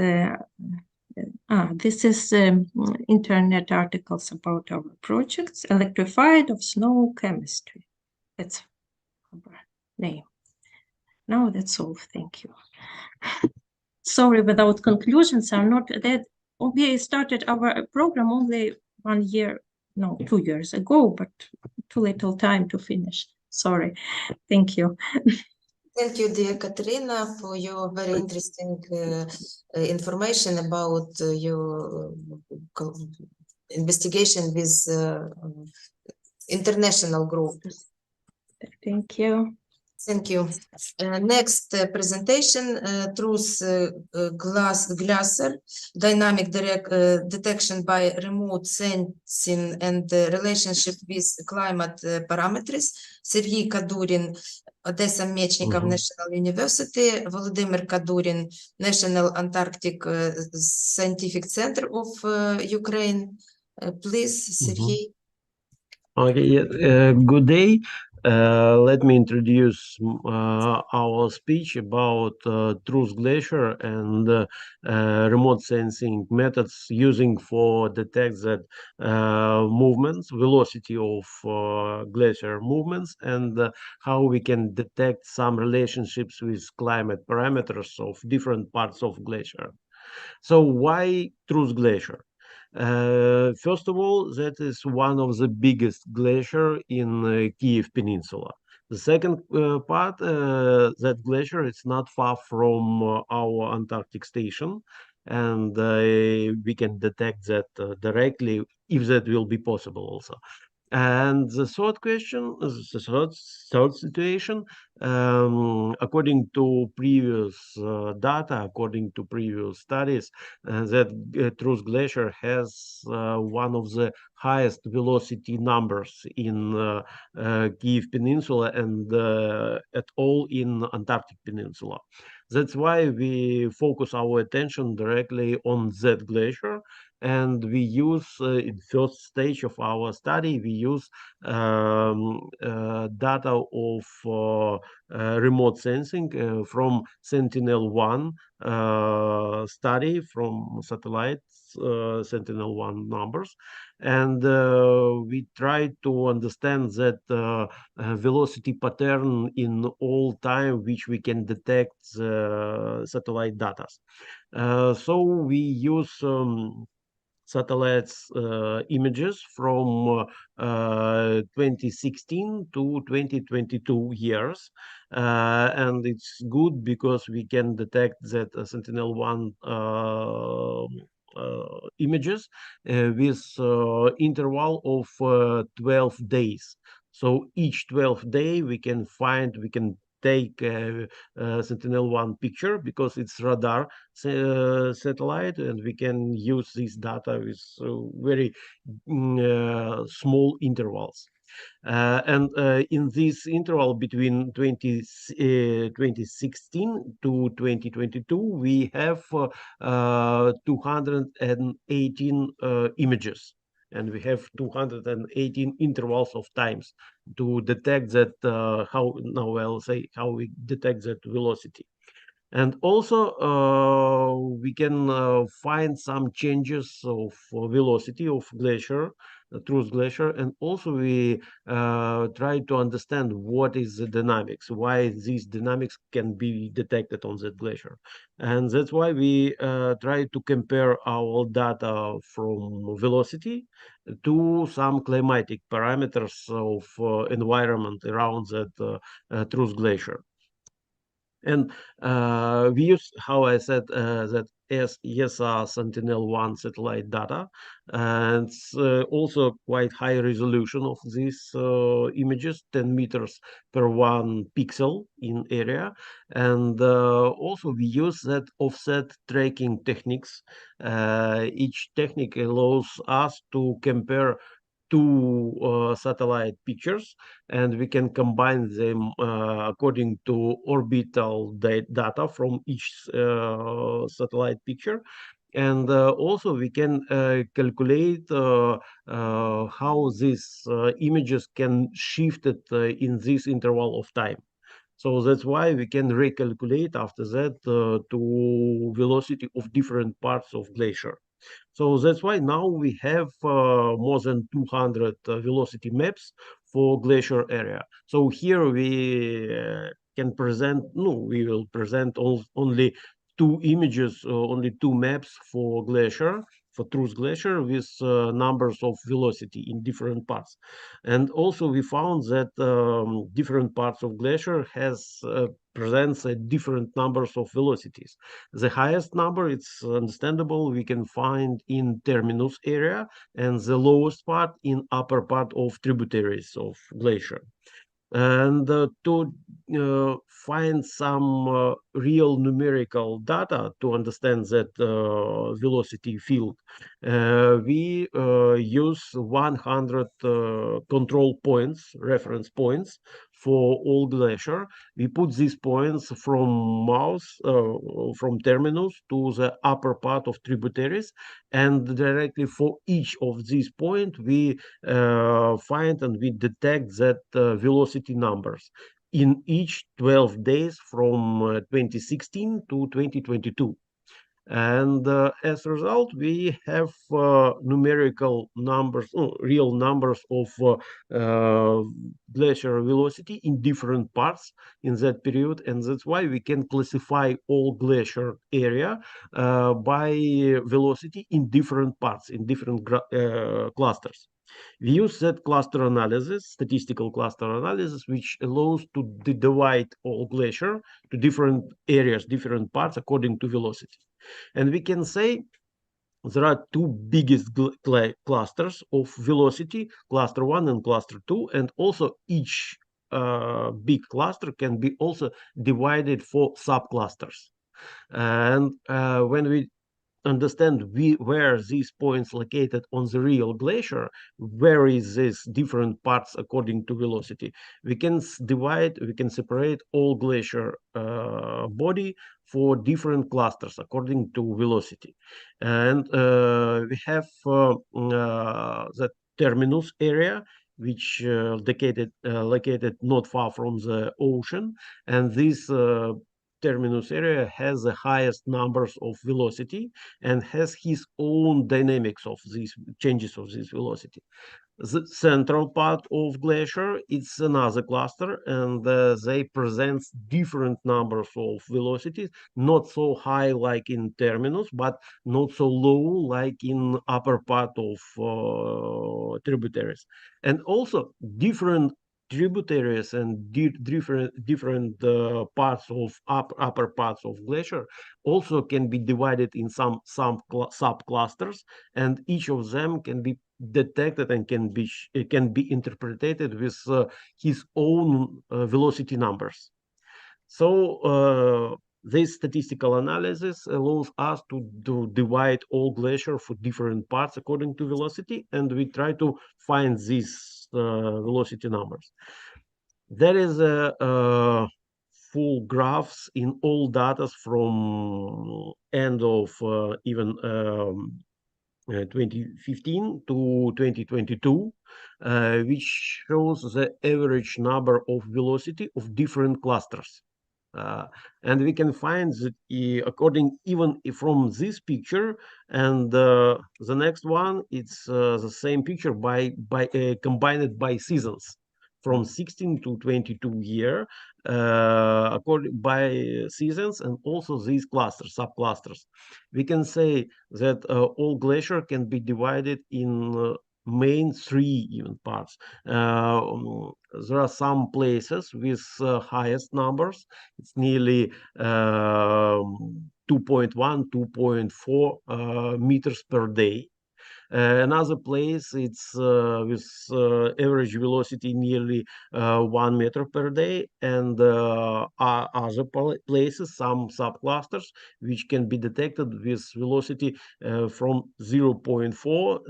internet articles about our projects, electrified of snow chemistry. That's our name. Now that's all. Thank you. Sorry, without conclusions, I'm not that. We started our program only 2 years ago, but too little time to finish. Sorry. Thank you. Thank you, dear Katerina, for your very interesting information about your investigation with international group. Thank you. Thank you. Next presentation, Truth Glacier, Dynamic Detection by Remote Sensing and Relationship with Climate Parameters. Sergey Kadurin, Odessa Mechnikov National University, Volodymyr Kadurin, National Antarctic Scientific Center of Ukraine. Please, Sergey. Okay, good day. Let me introduce our speech about Truth Glacier and remote sensing methods using for detect that movements, velocity of glacier movements, and how we can detect some relationships with climate parameters of different parts of glacier. So why Truth Glacier? First of all, that is one of the biggest glacier in Kyiv Peninsula. The second part, that glacier is not far from our Antarctic Station, and we can detect that directly if that will be possible also. And the third question, the third situation, according to previous data, according to previous studies, that Truth Glacier has one of the highest velocity numbers in Kyiv Peninsula and at all in Antarctic Peninsula. That's why we focus our attention directly on that glacier. And we use, in first stage of our study, we use data of remote sensing from Sentinel-1 study from satellites, Sentinel-1 numbers. And we try to understand that velocity pattern in all time which we can detect satellite data. So we use satellites images from 2016 to 2022 years. And it's good because we can detect that Sentinel-1 images with interval of 12 days. So each 12th day we can take Sentinel-1 picture because it's radar satellite, and we can use this data with very small intervals. And in this interval between 2016 to 2022, we have 218 images, and we have 218 intervals of times to detect that how we detect that velocity. And also we can find some changes of velocity of glacier, Truth Glacier, and also we try to understand what is the dynamics, why these dynamics can be detected on that glacier. And that's why we try to compare our data from velocity to some climatic parameters of environment around that Truth Glacier. And we use, how I said, that ESA Sentinel-1 satellite data, and also quite high resolution of these images, 10 meters per 1 pixel in area. And also we use that offset tracking techniques. Each technique allows us to compare two satellite pictures, and we can combine them according to orbital data from each satellite picture. And also we can calculate how these images can shift it in this interval of time. So that's why we can recalculate after that to velocity of different parts of glacier. So that's why now we have more than 200 velocity maps for glacier area. So here we can present, we will present only two images, only two maps for glacier, for Truth Glacier, with numbers of velocity in different parts. And also we found that different parts of glacier presents different numbers of velocities. The highest number, it's understandable, we can find in terminus area, and the lowest part in upper part of tributaries of glacier. And to find some real numerical data to understand that velocity field, we use 100 control points, reference points for all glacier. We put these points from mouth, from terminus to the upper part of tributaries, and directly for each of these points we find and we detect that velocity numbers in each 12 days from 2016 to 2022. And as a result, we have numerical numbers, real numbers of glacier velocity in different parts in that period. And that's why we can classify all glacier area by velocity in different parts, in different clusters. We use that cluster analysis, statistical cluster analysis, which allows to divide all glacier to different areas, different parts according to velocity. And we can say there are two biggest clusters of velocity, cluster 1 and cluster 2, and also each big cluster can be also divided for subclusters. And when we understand where these points located on the real glacier, where is these different parts according to velocity, we can separate all glacier body for different clusters according to velocity. And we have the terminus area, which located not far from the ocean, and this terminus area has the highest numbers of velocity and has his own dynamics of these changes of this velocity. The central part of glacier, it's another cluster, and they present different numbers of velocities, not so high like in terminus, but not so low like in upper part of tributaries. And also different tributaries and different parts of upper parts of glacier also can be divided in some subclusters, and each of them can be detected and can be interpreted with his own velocity numbers. So this statistical analysis allows us to divide all glacier for different parts according to velocity, and we try to find these velocity numbers. There is a full graphs in all data from end of even 2015 to 2022, which shows the average number of velocity of different clusters. And we can find that according even from this picture and the next one, it's the same picture by combined by seasons from 16 to 22 year according by seasons, and also these clusters, subclusters. We can say that all glacier can be divided in main three even parts. There are some places with highest numbers. It's nearly 2.1, 2.4 meters per day. Another place, it's with average velocity nearly 1 meter per day, and other places, some subclusters, which can be detected with velocity from 0.4,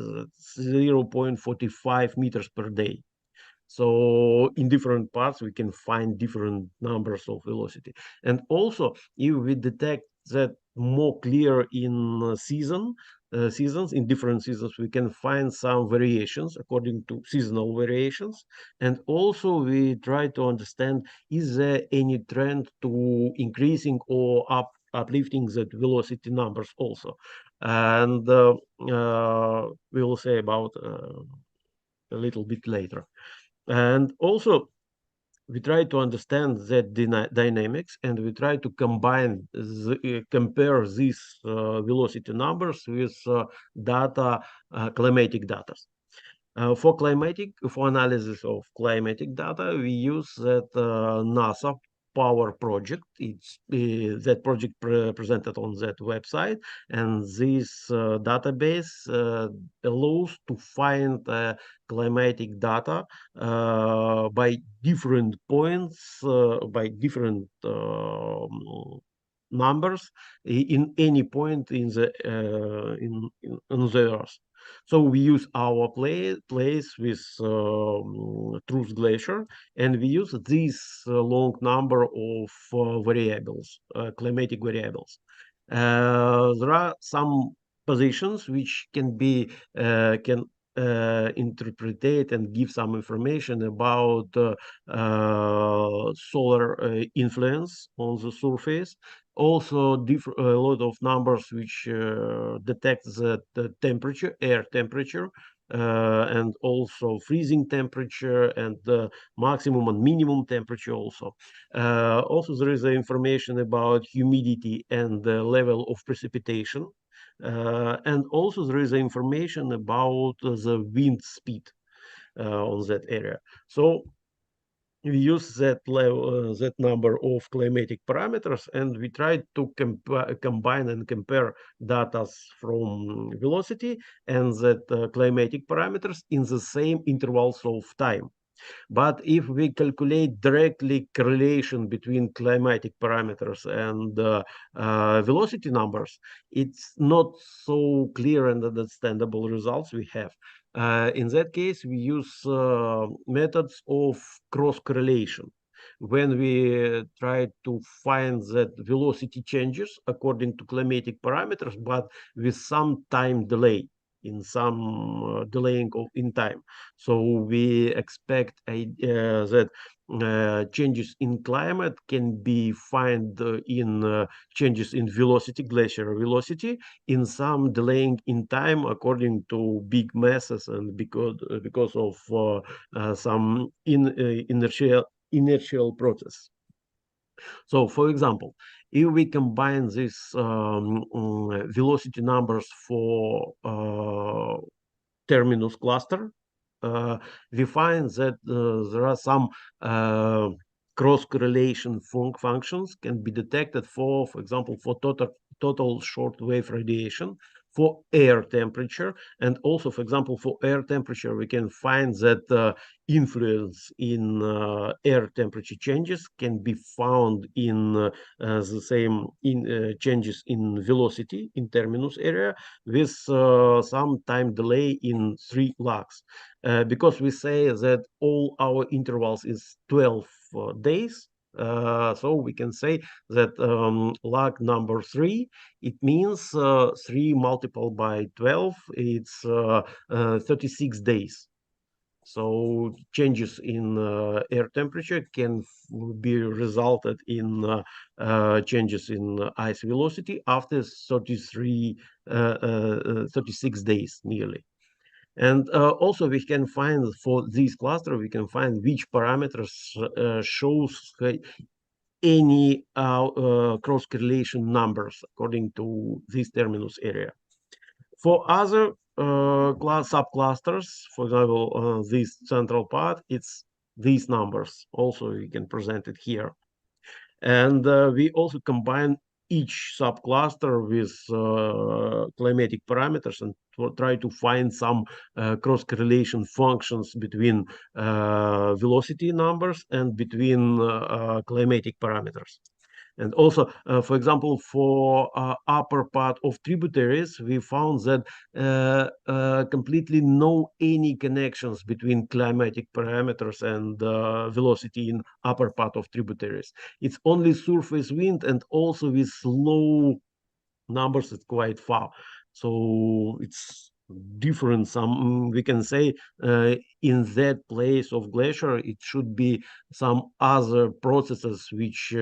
0.45 meters per day. So in different parts, we can find different numbers of velocity. And also, if we detect that more clear in seasons, in different seasons, we can find some variations according to seasonal variations. And also we try to understand, is there any trend to increasing or uplifting that velocity numbers also. And we will say about a little bit later. And also, we try to understand that dynamics, and we try to combine, compare these velocity numbers with data, climatic data. For analysis of climatic data, we use that NASA Power project. It's that project presented on that website, and this database allows to find climatic data by different points, by different numbers in any point in the Earth. So we use our place with Truth Glacier, and we use this long number of variables, climatic variables. There are some positions which can be interpret and give some information about solar influence on the surface. Also, a lot of numbers which detect the temperature, air temperature, and also freezing temperature and the maximum and minimum temperature also. Also, there is information about humidity and the level of precipitation. And also there is information about the wind speed on that area. So we use that level, that number of climatic parameters, and we try to combine and compare data from velocity and that climatic parameters in the same intervals of time. But if we calculate directly correlation between climatic parameters and velocity numbers, it's not so clear and understandable results we have. In that case, we use methods of cross-correlation. When we try to find that velocity changes according to climatic parameters, but with some time delay, in some delaying in time. So we expect that changes in climate can be found in changes in velocity, glacier velocity, in some delaying in time according to big masses and because of some inertial process. So, for example, if we combine these velocity numbers for terminus cluster we find that there are some cross-correlation functions can be detected for example, for total short-wave radiation, for air temperature, and also, for example, for air temperature, we can find that influence in air temperature changes can be found in the same changes in velocity in terminus area with some time delay in 3 lags. Because we say that all our intervals is 12 days, so we can say that lag number 3, it means 3 multiplied by 12, it's 36 days. So changes in air temperature can be resulted in changes in ice velocity after 36 days nearly. And also we can find for this cluster, we can find which parameters shows any cross-correlation numbers according to this terminus area. For other subclusters, for example, this central part, it's these numbers. Also, we can present it here. And we also combine each subcluster with climatic parameters and try to find some cross-correlation functions between velocity numbers and between climatic parameters. And also, for example, for upper part of tributaries, we found that completely no any connections between climatic parameters and velocity in upper part of tributaries. It's only surface wind, and also with low numbers, it's quite far. So it's different. Some we can say in that place of glacier, it should be some other processes which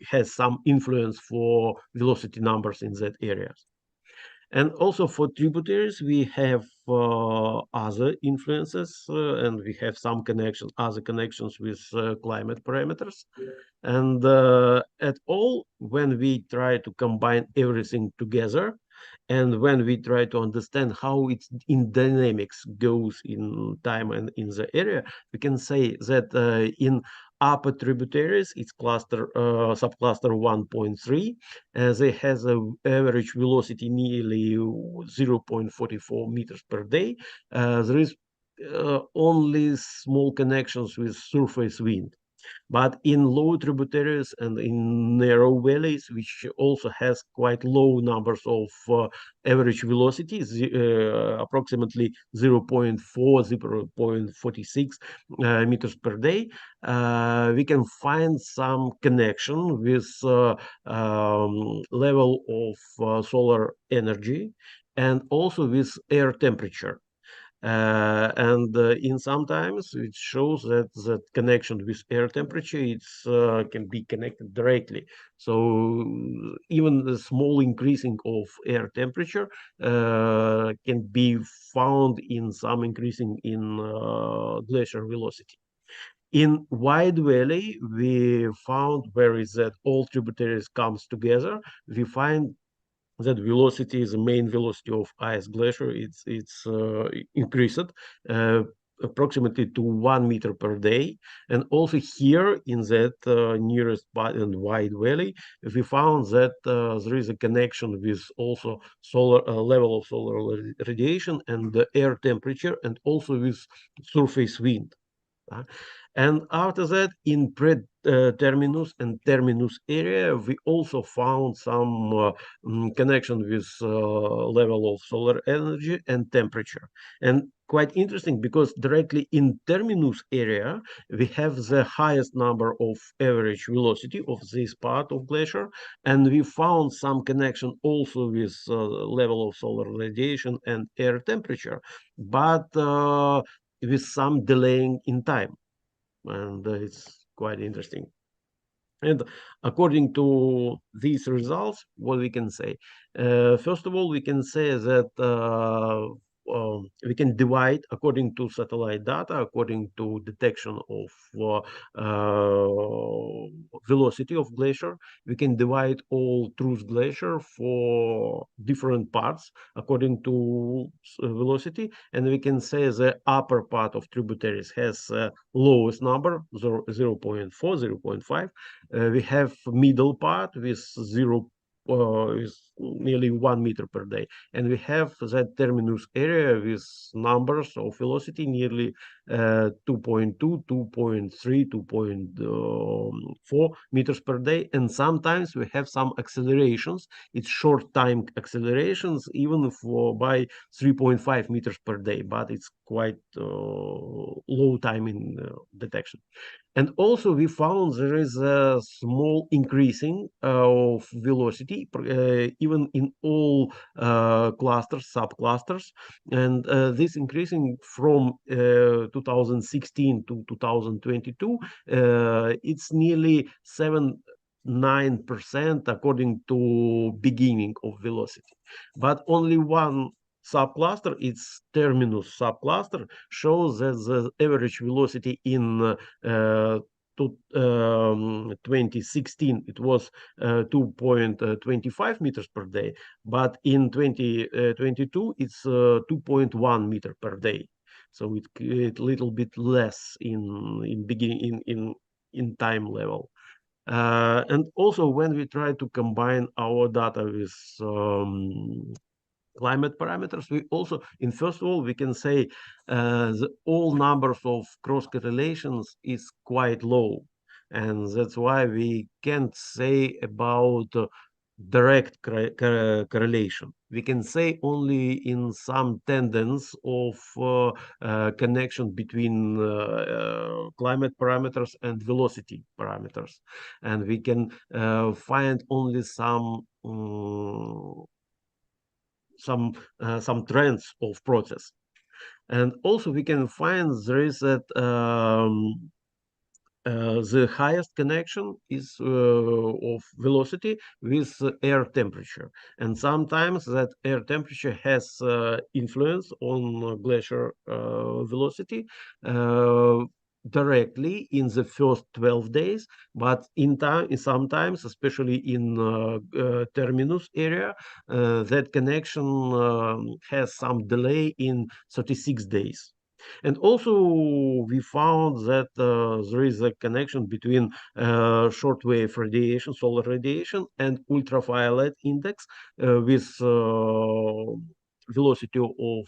has some influence for velocity numbers in that areas. And also for tributaries, we have other influences, and we have some connections, other connections with climate parameters. And at all, when we try to combine everything together, and when we try to understand how it's in dynamics goes in time and in the area, we can say that in upper tributaries, it's cluster subcluster 1.3, as it has an average velocity nearly 0.44 meters per day. There is only small connections with surface wind. But in low tributaries and in narrow valleys, which also has quite low numbers of average velocities, approximately 0.4, 0.46 meters per day, we can find some connection with level of solar energy and also with air temperature. And in sometimes it shows that the connection with air temperature it's can be connected directly. So even the small increasing of air temperature can be found in some increasing in glacier velocity. In wide valley, we found where is that all tributaries comes together. We find that velocity is the main velocity of ice glacier. It's increased approximately to 1 meter per day. And also here in that nearest and wide valley, we found that there is a connection with also solar level of solar radiation and the air temperature, and also with surface wind. And after that, in terminus and terminus area, we also found some connection with level of solar energy and temperature. And quite interesting, because directly in terminus area, we have the highest number of average velocity of this part of glacier. And we found some connection also with level of solar radiation and air temperature, but with some delaying in time. And it's quite interesting. And according to these results, what we can say? First of all, we can say that we can divide according to satellite data, according to detection of velocity of glacier. We can divide all Trus Glacier for different parts according to velocity, and we can say the upper part of tributaries has lowest number 0.4, 0.5. We have middle part with is nearly 1 meter per day, and we have that terminus area with numbers of velocity nearly 2.2, 2.3, 2.4 meters per day, and sometimes we have some accelerations. It's short time accelerations, even for by 3.5 meters per day, but it's quite low time in detection. And also we found there is a small increasing of velocity, even in all clusters, subclusters. And this increasing from 2016 to 2022, it's nearly 9% according to beginning of velocity. But only one subcluster, its terminus subcluster, shows that the average velocity in 2016 it was 2.25 meters per day, but in 2022 it's 2.1 meter per day. So it's a little bit less in beginning in time level. And also when we try to combine our data with climate parameters, we also, first of all, we can say the all numbers of cross correlations is quite low, and that's why we can't say about direct correlation. We can say only in some tendencies of connection between climate parameters and velocity parameters, and we can find only some trends of process. And also we can find there is that the highest connection is of velocity with air temperature, and sometimes that air temperature has influence on glacier velocity directly in the first 12 days, but sometimes, especially in terminus area, that connection has some delay in 36 days. And also we found that there is a connection between shortwave radiation, solar radiation, and ultraviolet index with velocity of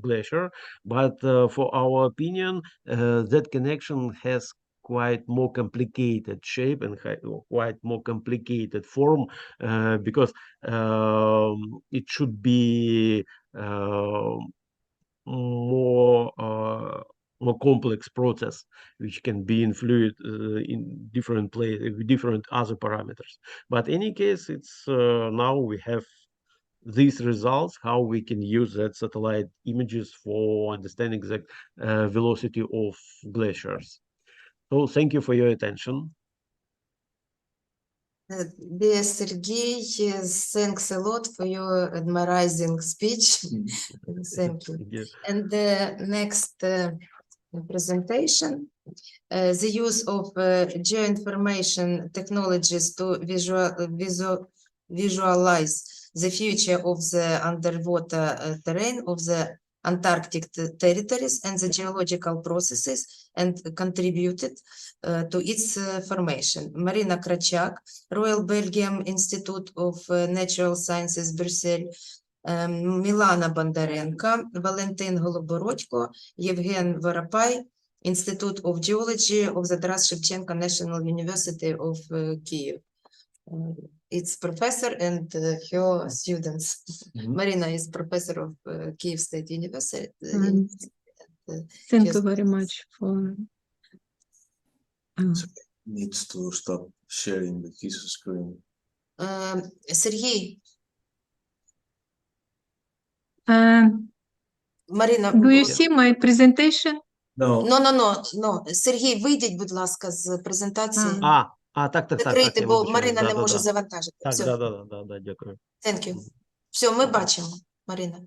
glacier. But for our opinion, that connection has quite more complicated shape and quite more complicated form because it should be more complex process, which can be influenced in different places with different other parameters. But in any case, it's now we have these results, how we can use that satellite images for understanding the velocity of glaciers. So thank you for your attention. Dear Sergey, thanks a lot for your admiring speech. Thank you. Yes. And the next presentation, the use of geoinformation technologies to visualize the future of the underwater terrain of the Antarctic territories and the geological processes, and contributed to its formation. Marina Krachak, Royal Belgium Institute of Natural Sciences, Brussels, Milana Bondarenko, Valentin Goloborodko, Yevgen Voropay, Institute of Geology of the Taras Shevchenko National University of Kyiv. It's professor and her students. Marina is professor of Kyiv State University. Thank you very much for. Needs to stop sharing his screen. Sergey, Marina, do you see my presentation? No. Сергій, вийдіть, будь ласка, з презентації. Так. Закрийте, бо Марина не Да. може завантажити. Так, Все. да, дякую. Thank you. Все, ми бачимо, Марина.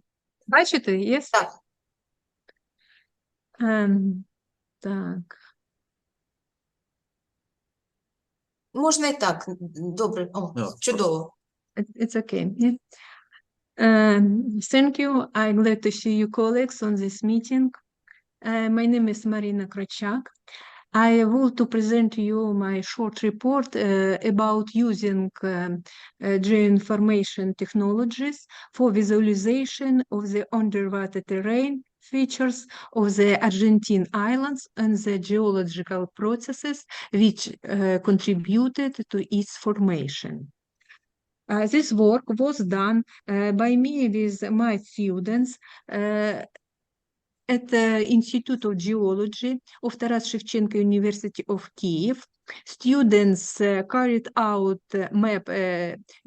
Бачите, yes? Так. Так. Можна і так. Добре. О, Yeah, of чудово. It's okay. Yeah. Thank you. I'm glad to see you colleagues on this meeting. My name is Marina Krachak. I want to present to you my short report about using geoinformation technologies for visualization of the underwater terrain features of the Argentine islands and the geological processes which contributed to its formation. This work was done by me with my students at the Institute of Geology of Taras Shevchenko University of Kyiv. Students carried out map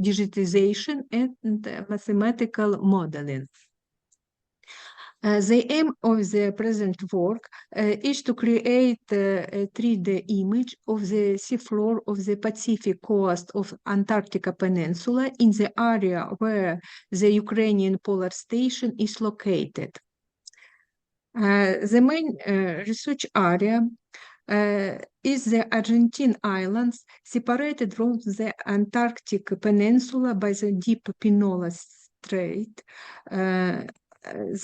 digitization and mathematical modeling. The aim of the present work is to create a 3D image of the seafloor of the Pacific coast of Antarctica Peninsula in the area where the Ukrainian Polar Station is located. The main research area is the Argentine islands separated from the Antarctic Peninsula by the deep Pinola Strait.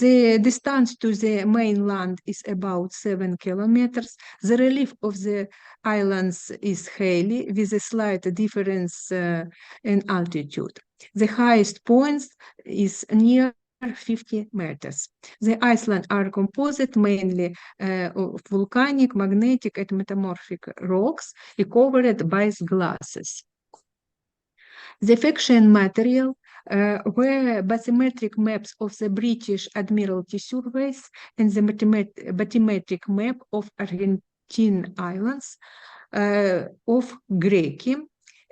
The distance to the mainland is about 7 kilometers. The relief of the islands is hilly with a slight difference in altitude. The highest point is near 50 meters. The islands are composed mainly of volcanic, magnetic, and metamorphic rocks covered by glasses. The fiction material were bathymetric maps of the British Admiralty surveys and the bathymetric map of Argentine islands of Greki,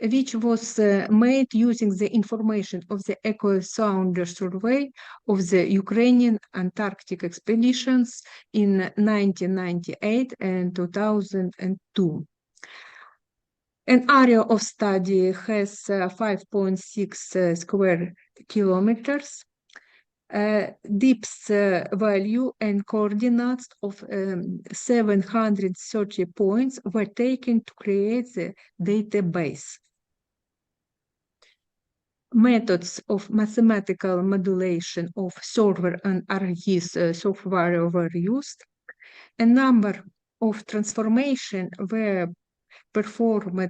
which was made using the information of the Echo Sounder survey of the Ukrainian Antarctic expeditions in 1998 and 2002. An area of study has 5.6 square kilometers. Depth value and coordinates of 730 points were taken to create the database. Methods of mathematical modulation of server and ArcGIS software were used. A number of transformations were performed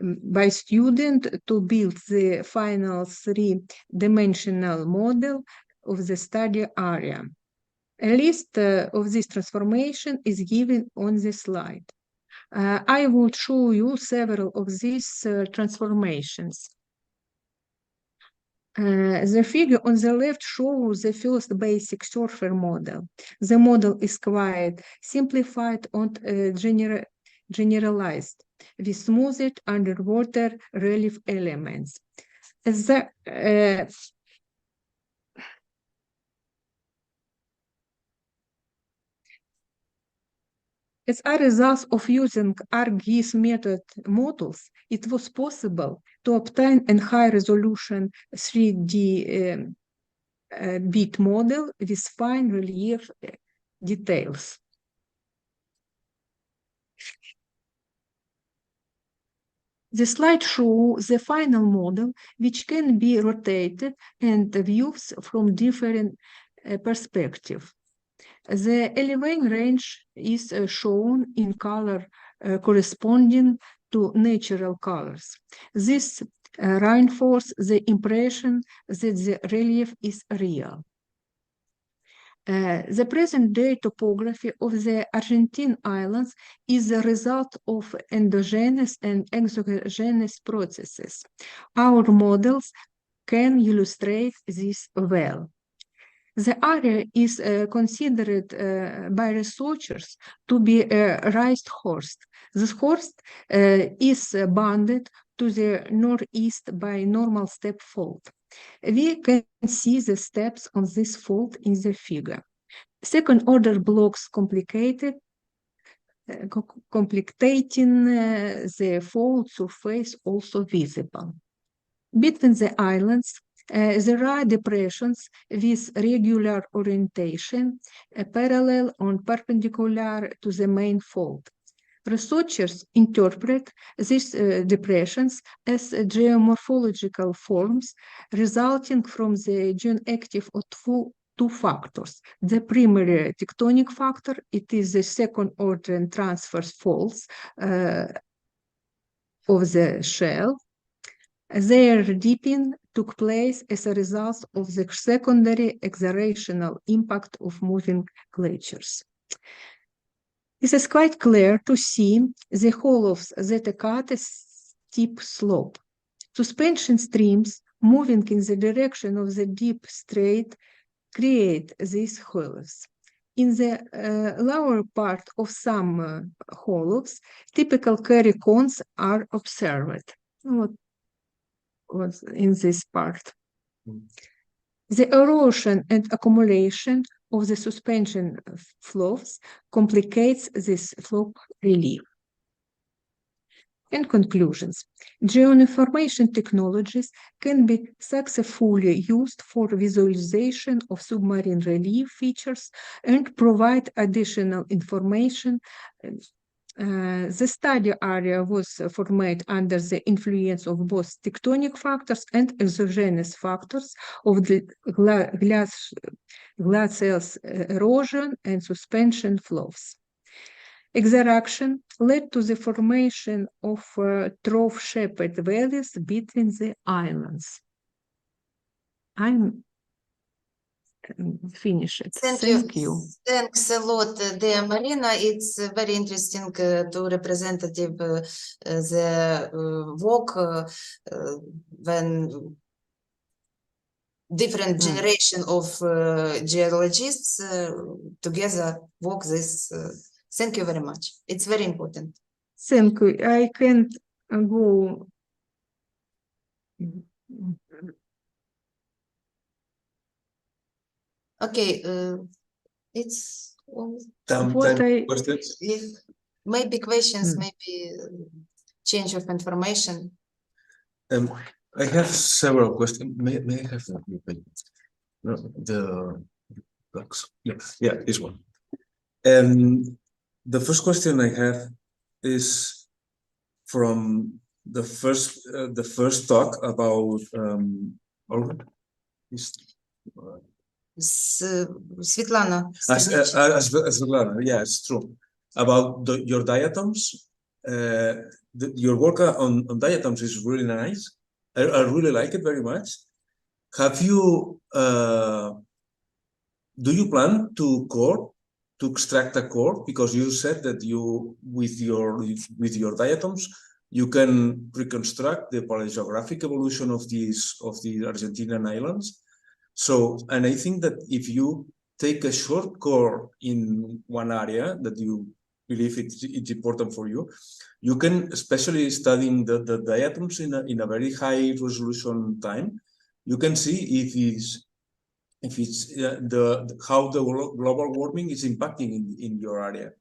by students to build the final three-dimensional model of the study area. A list of this transformation is given on the slide. I will show you several of these transformations. The figure on the left shows the first basic surfer model. The model is quite simplified and generalized with smoothed underwater relief elements. As a result of using ArcGIS method models, it was possible to obtain a high-resolution 3D bit model with fine relief details. The slide shows the final model, which can be rotated and viewed from different perspectives. The elevation range is shown in color corresponding to natural colors. This reinforces the impression that the relief is real. The present-day topography of the Argentine islands is the result of endogenous and exogenous processes. Our models can illustrate this well. The area is considered by researchers to be a raised horst. This horst is bounded to the northeast by normal step fault. We can see the steps on this fault in the figure. Second-order blocks complicating the fault surface also visible. Between the islands, There are depressions with regular orientation, parallel or perpendicular to the main fault. Researchers interpret these depressions as geomorphological forms resulting from the joint active of two factors. The primary tectonic factor, it is the second order and transverse faults of the shell. Their dipping took place as a result of the secondary exertional impact of moving glaciers. It is quite clear to see the hollows that cut a steep slope. Suspension streams moving in the direction of the deep strait create these hollows. In the lower part of some hollows, typical carry cones are observed. What was in this part? The erosion and accumulation of the suspension flows complicates this slope relief. In conclusions, geoinformation technologies can be successfully used for visualization of submarine relief features and provide additional information. The study area was formed under the influence of both tectonic factors and exogenous factors of the glacial erosion and suspension flows. Extraction led to the formation of trough shepherd valleys between the islands. I'm finished. Thank you. Thanks a lot, dear Marina. It's very interesting to representative the work when different generation of geologists together work this. Thank you very much. It's very important. Thank you. I can't go. Okay, it's questions? if maybe questions, maybe change of information. I have several questions. May I have the box? Yeah, this one. The first question I have is from the first talk about Svetlana. Svetlana, yeah, it's true. About your diatoms, your work on diatoms is really nice. I really like it very much. Have you, do you plan to extract a core? Because you said that you, with your diatoms, you can reconstruct the paleogeographic evolution of the Argentinian islands. So, and I think that if you take a short core in one area that you believe it's important for you, you can, especially studying the diatoms in a very high resolution time, you can see if it's how the global warming is impacting in your area.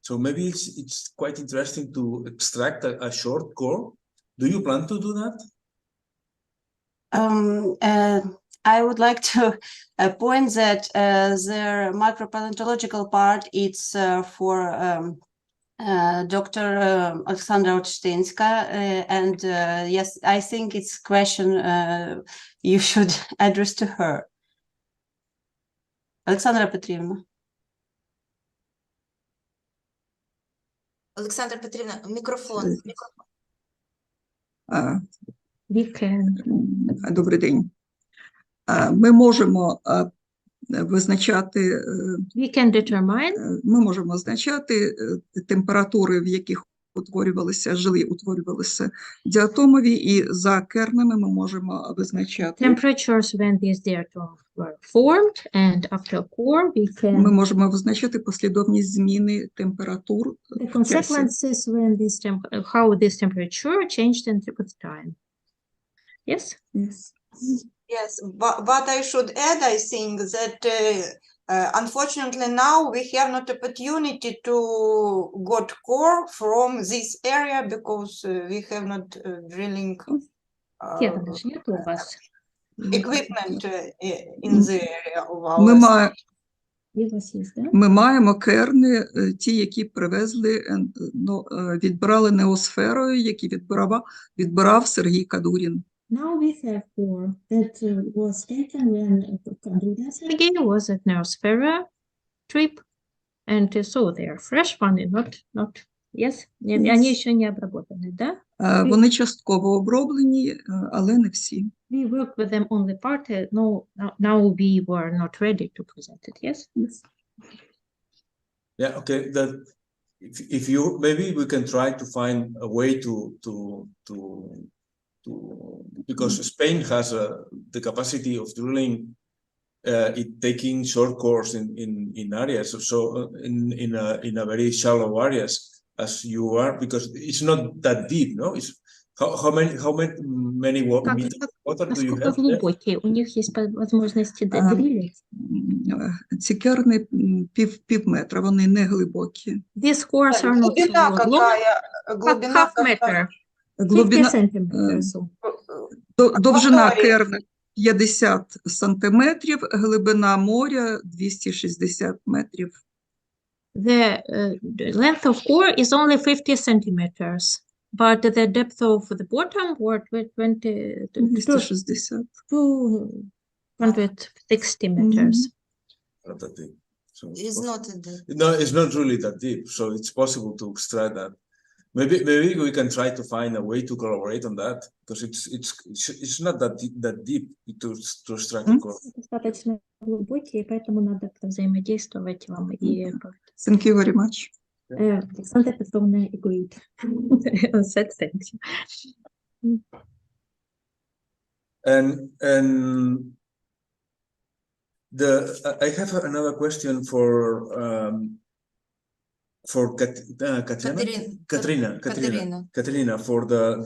So maybe it's quite interesting to extract a short core. Do you plan to do that? I would like to point that the micropaleontological part is for Dr. Alexandra Olshtynska, and yes, I think it's a question you should address to her. Alexandra Petrovna. Alexandra Petrovna, microphone. Добрий день. Ми можемо визначати, ми можемо визначати температури, в яких утворювалися діатомові, і за кернами ми можемо визначати. Temperatures when these diatoms were formed, and after core we can. Ми можемо визначати послідовність зміни температур. The consequences when this how this temperature changed with time. Yes. Yes. Yes, but I should add, I think that unfortunately now we have not opportunity to got core from this area because we have not drilling. equipment in the area of Ми, our ма- да? ми маємо керни, ті, які привезли, відбирали неосферою, які відбирав Сергій Кадурін. Now we have 4 that was taken when Sergey was at Neosphere trip, and so they are fresh one, not yes, они еще не обработаны, да? Вони частково оброблені, але не всі. We worked with them only part. No, now we were not ready to present it. Yes. Yeah, okay. That if you maybe we can try to find a way to because Spain has the capacity of drilling it taking short course in areas, so in a very shallow areas as you are, because it's not that deep, no? It's how many meters of water do you Насколько have there? глубокие? У них есть возможности дрилить? Ці керни пів метра, вони не глибокі. These cores are not глубина so long. какая? Глубина Half какая? meter, 50 Глибина, centimeters. довжина Акваторії. керна 50 сантиметрів, глибина моря 260 метрів. The length of core is only 50 centimeters, but the depth of the bottom were 260. 260 meters. Not that deep. So It's not deep. no, it's not really that deep, so it's possible to extract that. Maybe we can try to find a way to collaborate on that, because it's not that deep to extract the core. Достаточно глубокие, поэтому надо взаимодействовать вам и Thank you very much. Александра Петровна agreed. Said thank you. And I have another question for Katerina for the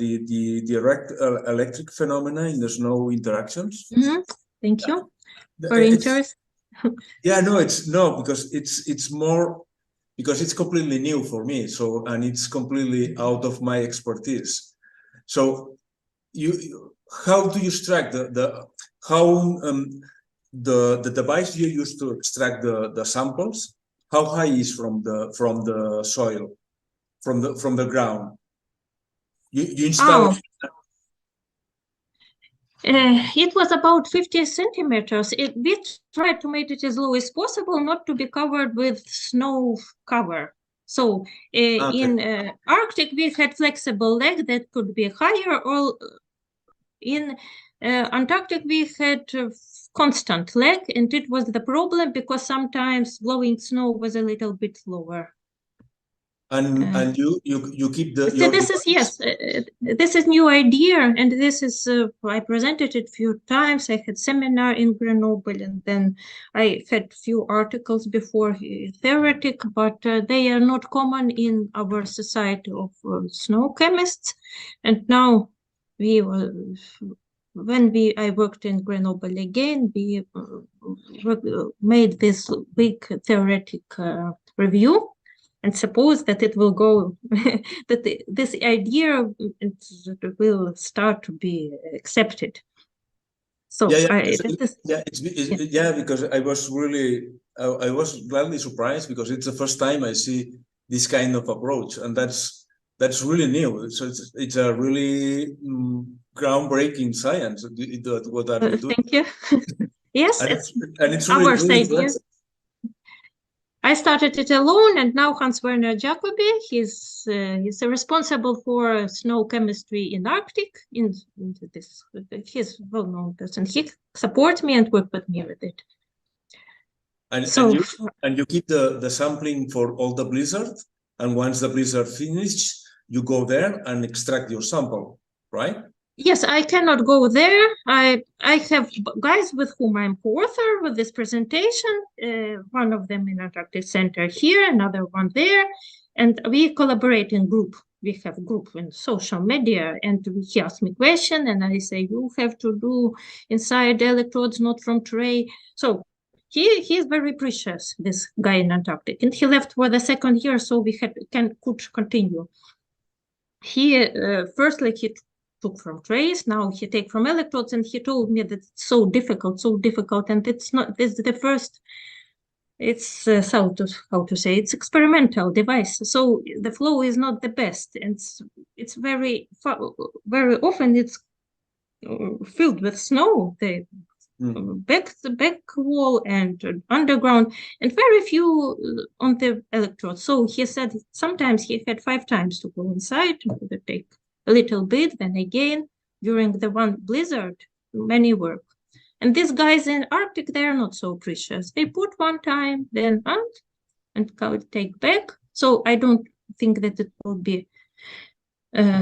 direct electric phenomena in the snow interactions. Thank you for interest. Yeah, no, because it's more, because it's completely new for me. So, and it's completely out of my expertise. So how do you extract the device you use to extract the samples? How high is from the soil, from the ground? You install. It was about 50 centimeters. We tried to make it as low as possible, not to be covered with snow cover. So in Arctic, we had flexible leg that could be higher, or in Antarctic, we had constant leg, and it was the problem because sometimes blowing snow was a little bit lower. And you keep the. So this is, yes, this is new idea, and this is I presented it a few times. I had seminar in Grenoble, and then I had few articles before theoretic, but they are not common in our society of snow chemists. And now I worked in Grenoble again, we made this big theoretic review. And suppose that it will go, that this idea will start to be accepted. So because I was gladly surprised, because it's the first time I see this kind of approach, and that's really new. So it's a really groundbreaking science. What are you doing? Thank you. Yes, and it's our really idea. I started it alone, and now Hans-Werner Jacobi, he's responsible for snow chemistry in Arctic. He's a well-known person. He supports me and works with me with it. And you keep the sampling for all the blizzard, and once the blizzard finished, you go there and extract your sample, right? Yes, I cannot go there. I have guys with whom I'm co-author with this presentation, one of them in Antarctic Center here, another one there, and we collaborate in group. We have group in social media, and he asked me question, and I say, you have to do inside electrodes, not from tray. So he is very precious, this guy in Antarctic, and he left for the second year, so we could continue. He took from trace. Now he take from electrodes, and he told me that it's so difficult, and it's not. This is the first. It's how to say, it's experimental device. So the flow is not the best, and it's very often it's filled with snow. The back wall and underground, and very few on the electrodes. So he said sometimes he had 5 times to go inside, to take a little bit, then again during the one blizzard, many work. And these guys in Arctic, they are not so precious. They put 1 time, then out, and take back. So I don't think that it will be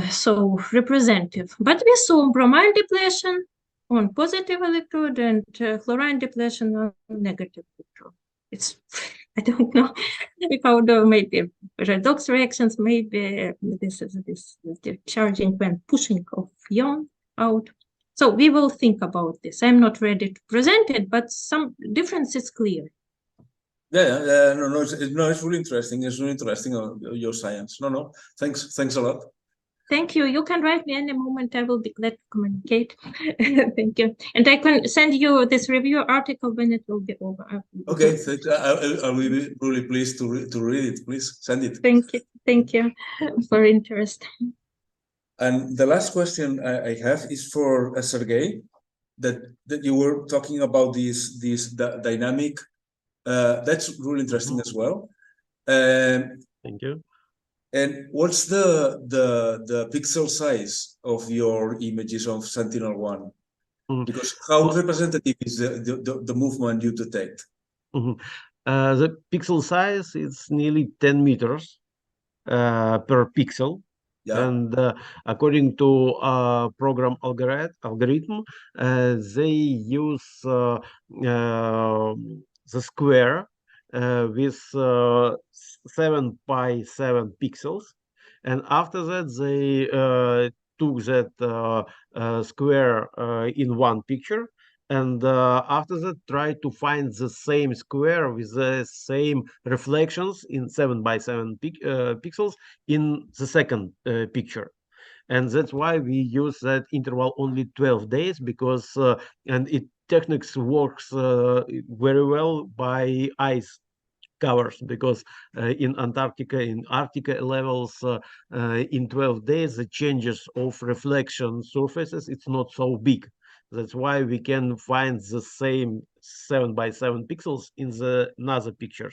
so representative. But we saw bromine depletion on positive electrode and chlorine depletion on negative electrode. It's, I don't know how to, maybe redox reactions, maybe this is the charging when pushing of ion out. So we will think about this. I'm not ready to present it, but some difference is clear. No, it's really interesting. It's really interesting, your science. No, thanks a lot. Thank you. You can write me any moment. I will be glad to communicate. Thank you. And I can send you this review article when it will be over. Okay, I'll be really pleased to read it. Please send it. Thank you for interest. And the last question I have is for Sergey, that you were talking about this dynamic. That's really interesting as well. Thank you. And what's the pixel size of your images of Sentinel-1? Because how representative is the movement you detect? The pixel size is nearly 10 meters per pixel. Yeah. And according to program algorithm, they use the square with 7 by 7 pixels, and after that they took that square in one picture, and after that try to find the same square with the same reflections in 7 by 7 pixels in the second picture. And that's why we use that interval only 12 days, because and it techniques works very well by ice covers, because in Antarctica, in Arctic levels, in 12 days, the changes of reflection surfaces, it's not so big. That's why we can find the same 7 by 7 pixels in the another picture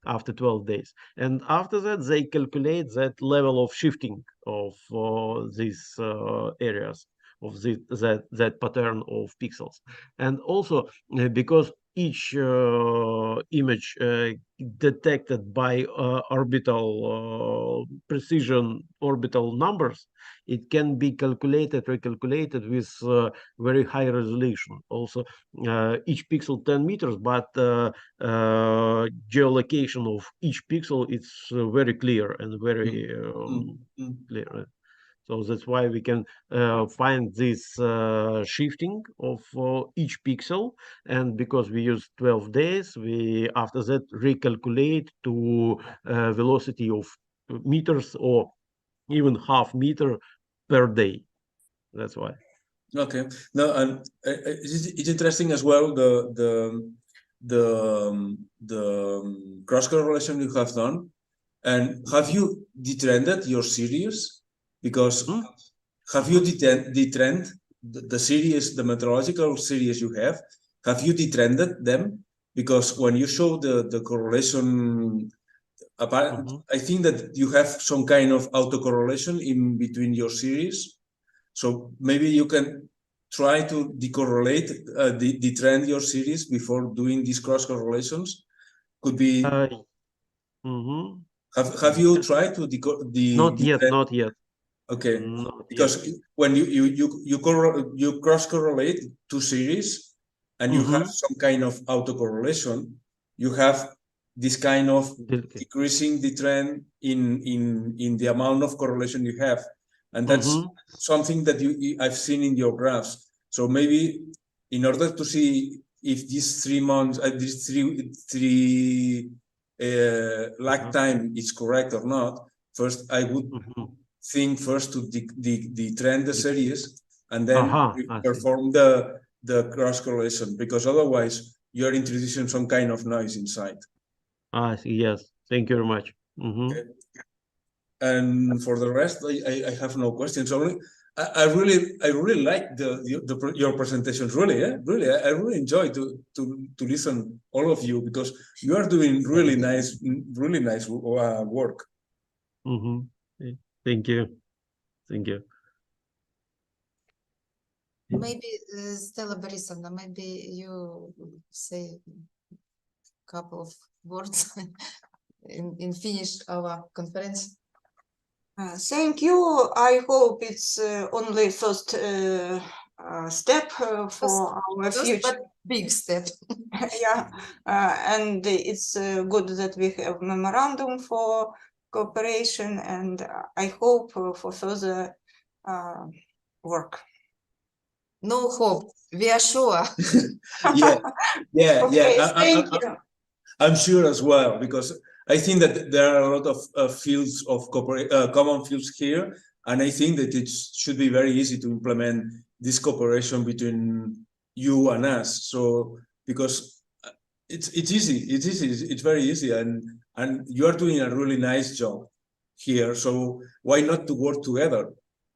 after 12 days. And after that, they calculate that level of shifting of these areas, of that pattern of pixels. And also because each image detected by orbital precision orbital numbers, it can be recalculated with very high resolution. Also, each pixel 10 meters, but geolocation of each pixel is very clear and very clear. So that's why we can find this shifting of each pixel, and because we use 12 days, we after that recalculate to velocity of meters or even half meter per day. That's why. Okay. No, and it's interesting as well the cross correlation you have done. And have you detrended your series? Because have you detrend the series, the meteorological series you have you detrended them? Because when you show the correlation, I think that you have some kind of autocorrelation in between your series. So maybe you can try to decorrelate, detrend your series before doing these cross correlations. Could be. Have you tried to Not yet. Okay, because when you cross correlate 2 series and you have some kind of autocorrelation, you have this kind of decreasing the trend in the amount of correlation you have, and that's something that I've seen in your graphs. So maybe in order to see if these 3 months, these three lag time is correct or not, first I would thing first to the trend the series and then I see. perform the cross correlation, because otherwise you're introducing some kind of noise inside. I see. Yes. Thank you very much. Okay. And for the rest, I have no questions. Only I really like your presentations. Really, really, I really enjoy to listen all of you, because you are doing really nice work. Thank you. Thank you. Maybe Stella Borisovna, maybe you say a couple of words in finish our conference. Thank you. I hope it's only first step for our future. But big step. Yeah, and it's good that we have memorandum for cooperation, and I hope for further work. No hope. We are sure. Yeah. Okay, thank you. I'm sure as well, because I think that there are a lot of fields of common fields here, and I think that it should be very easy to implement this cooperation between you and us. So because it's easy, it's very easy, and you are doing a really nice job here. So why not to work together?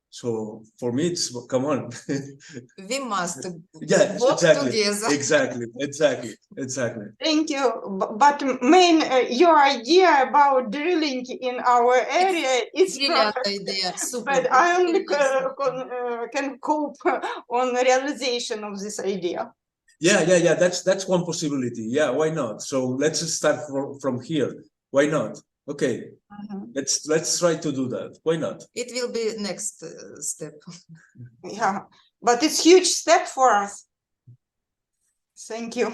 So for me, it's come on. We must work together. Exactly. Thank you. But main your idea about drilling in our area is Brilliant perfect. idea. Super. But I only can cope on the realization of this idea. Yeah. That's one possibility. Yeah, why not? So let's start from here. Why not? Okay. Let's try to do that. Why not? It will be next step. Yeah, but it's huge step for us. Thank you.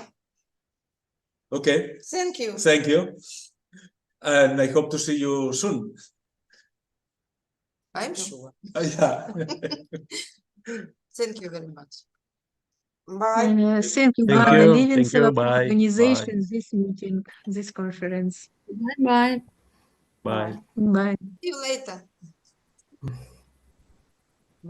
Okay. Thank you. Thank you. And I hope to see you soon. I'm sure. Yeah. Thank you very much. Bye. Thank you, Thank Anna you. Livingston, for Bye. organization, this meeting, this conference. Bye. Bye. Bye. See you later.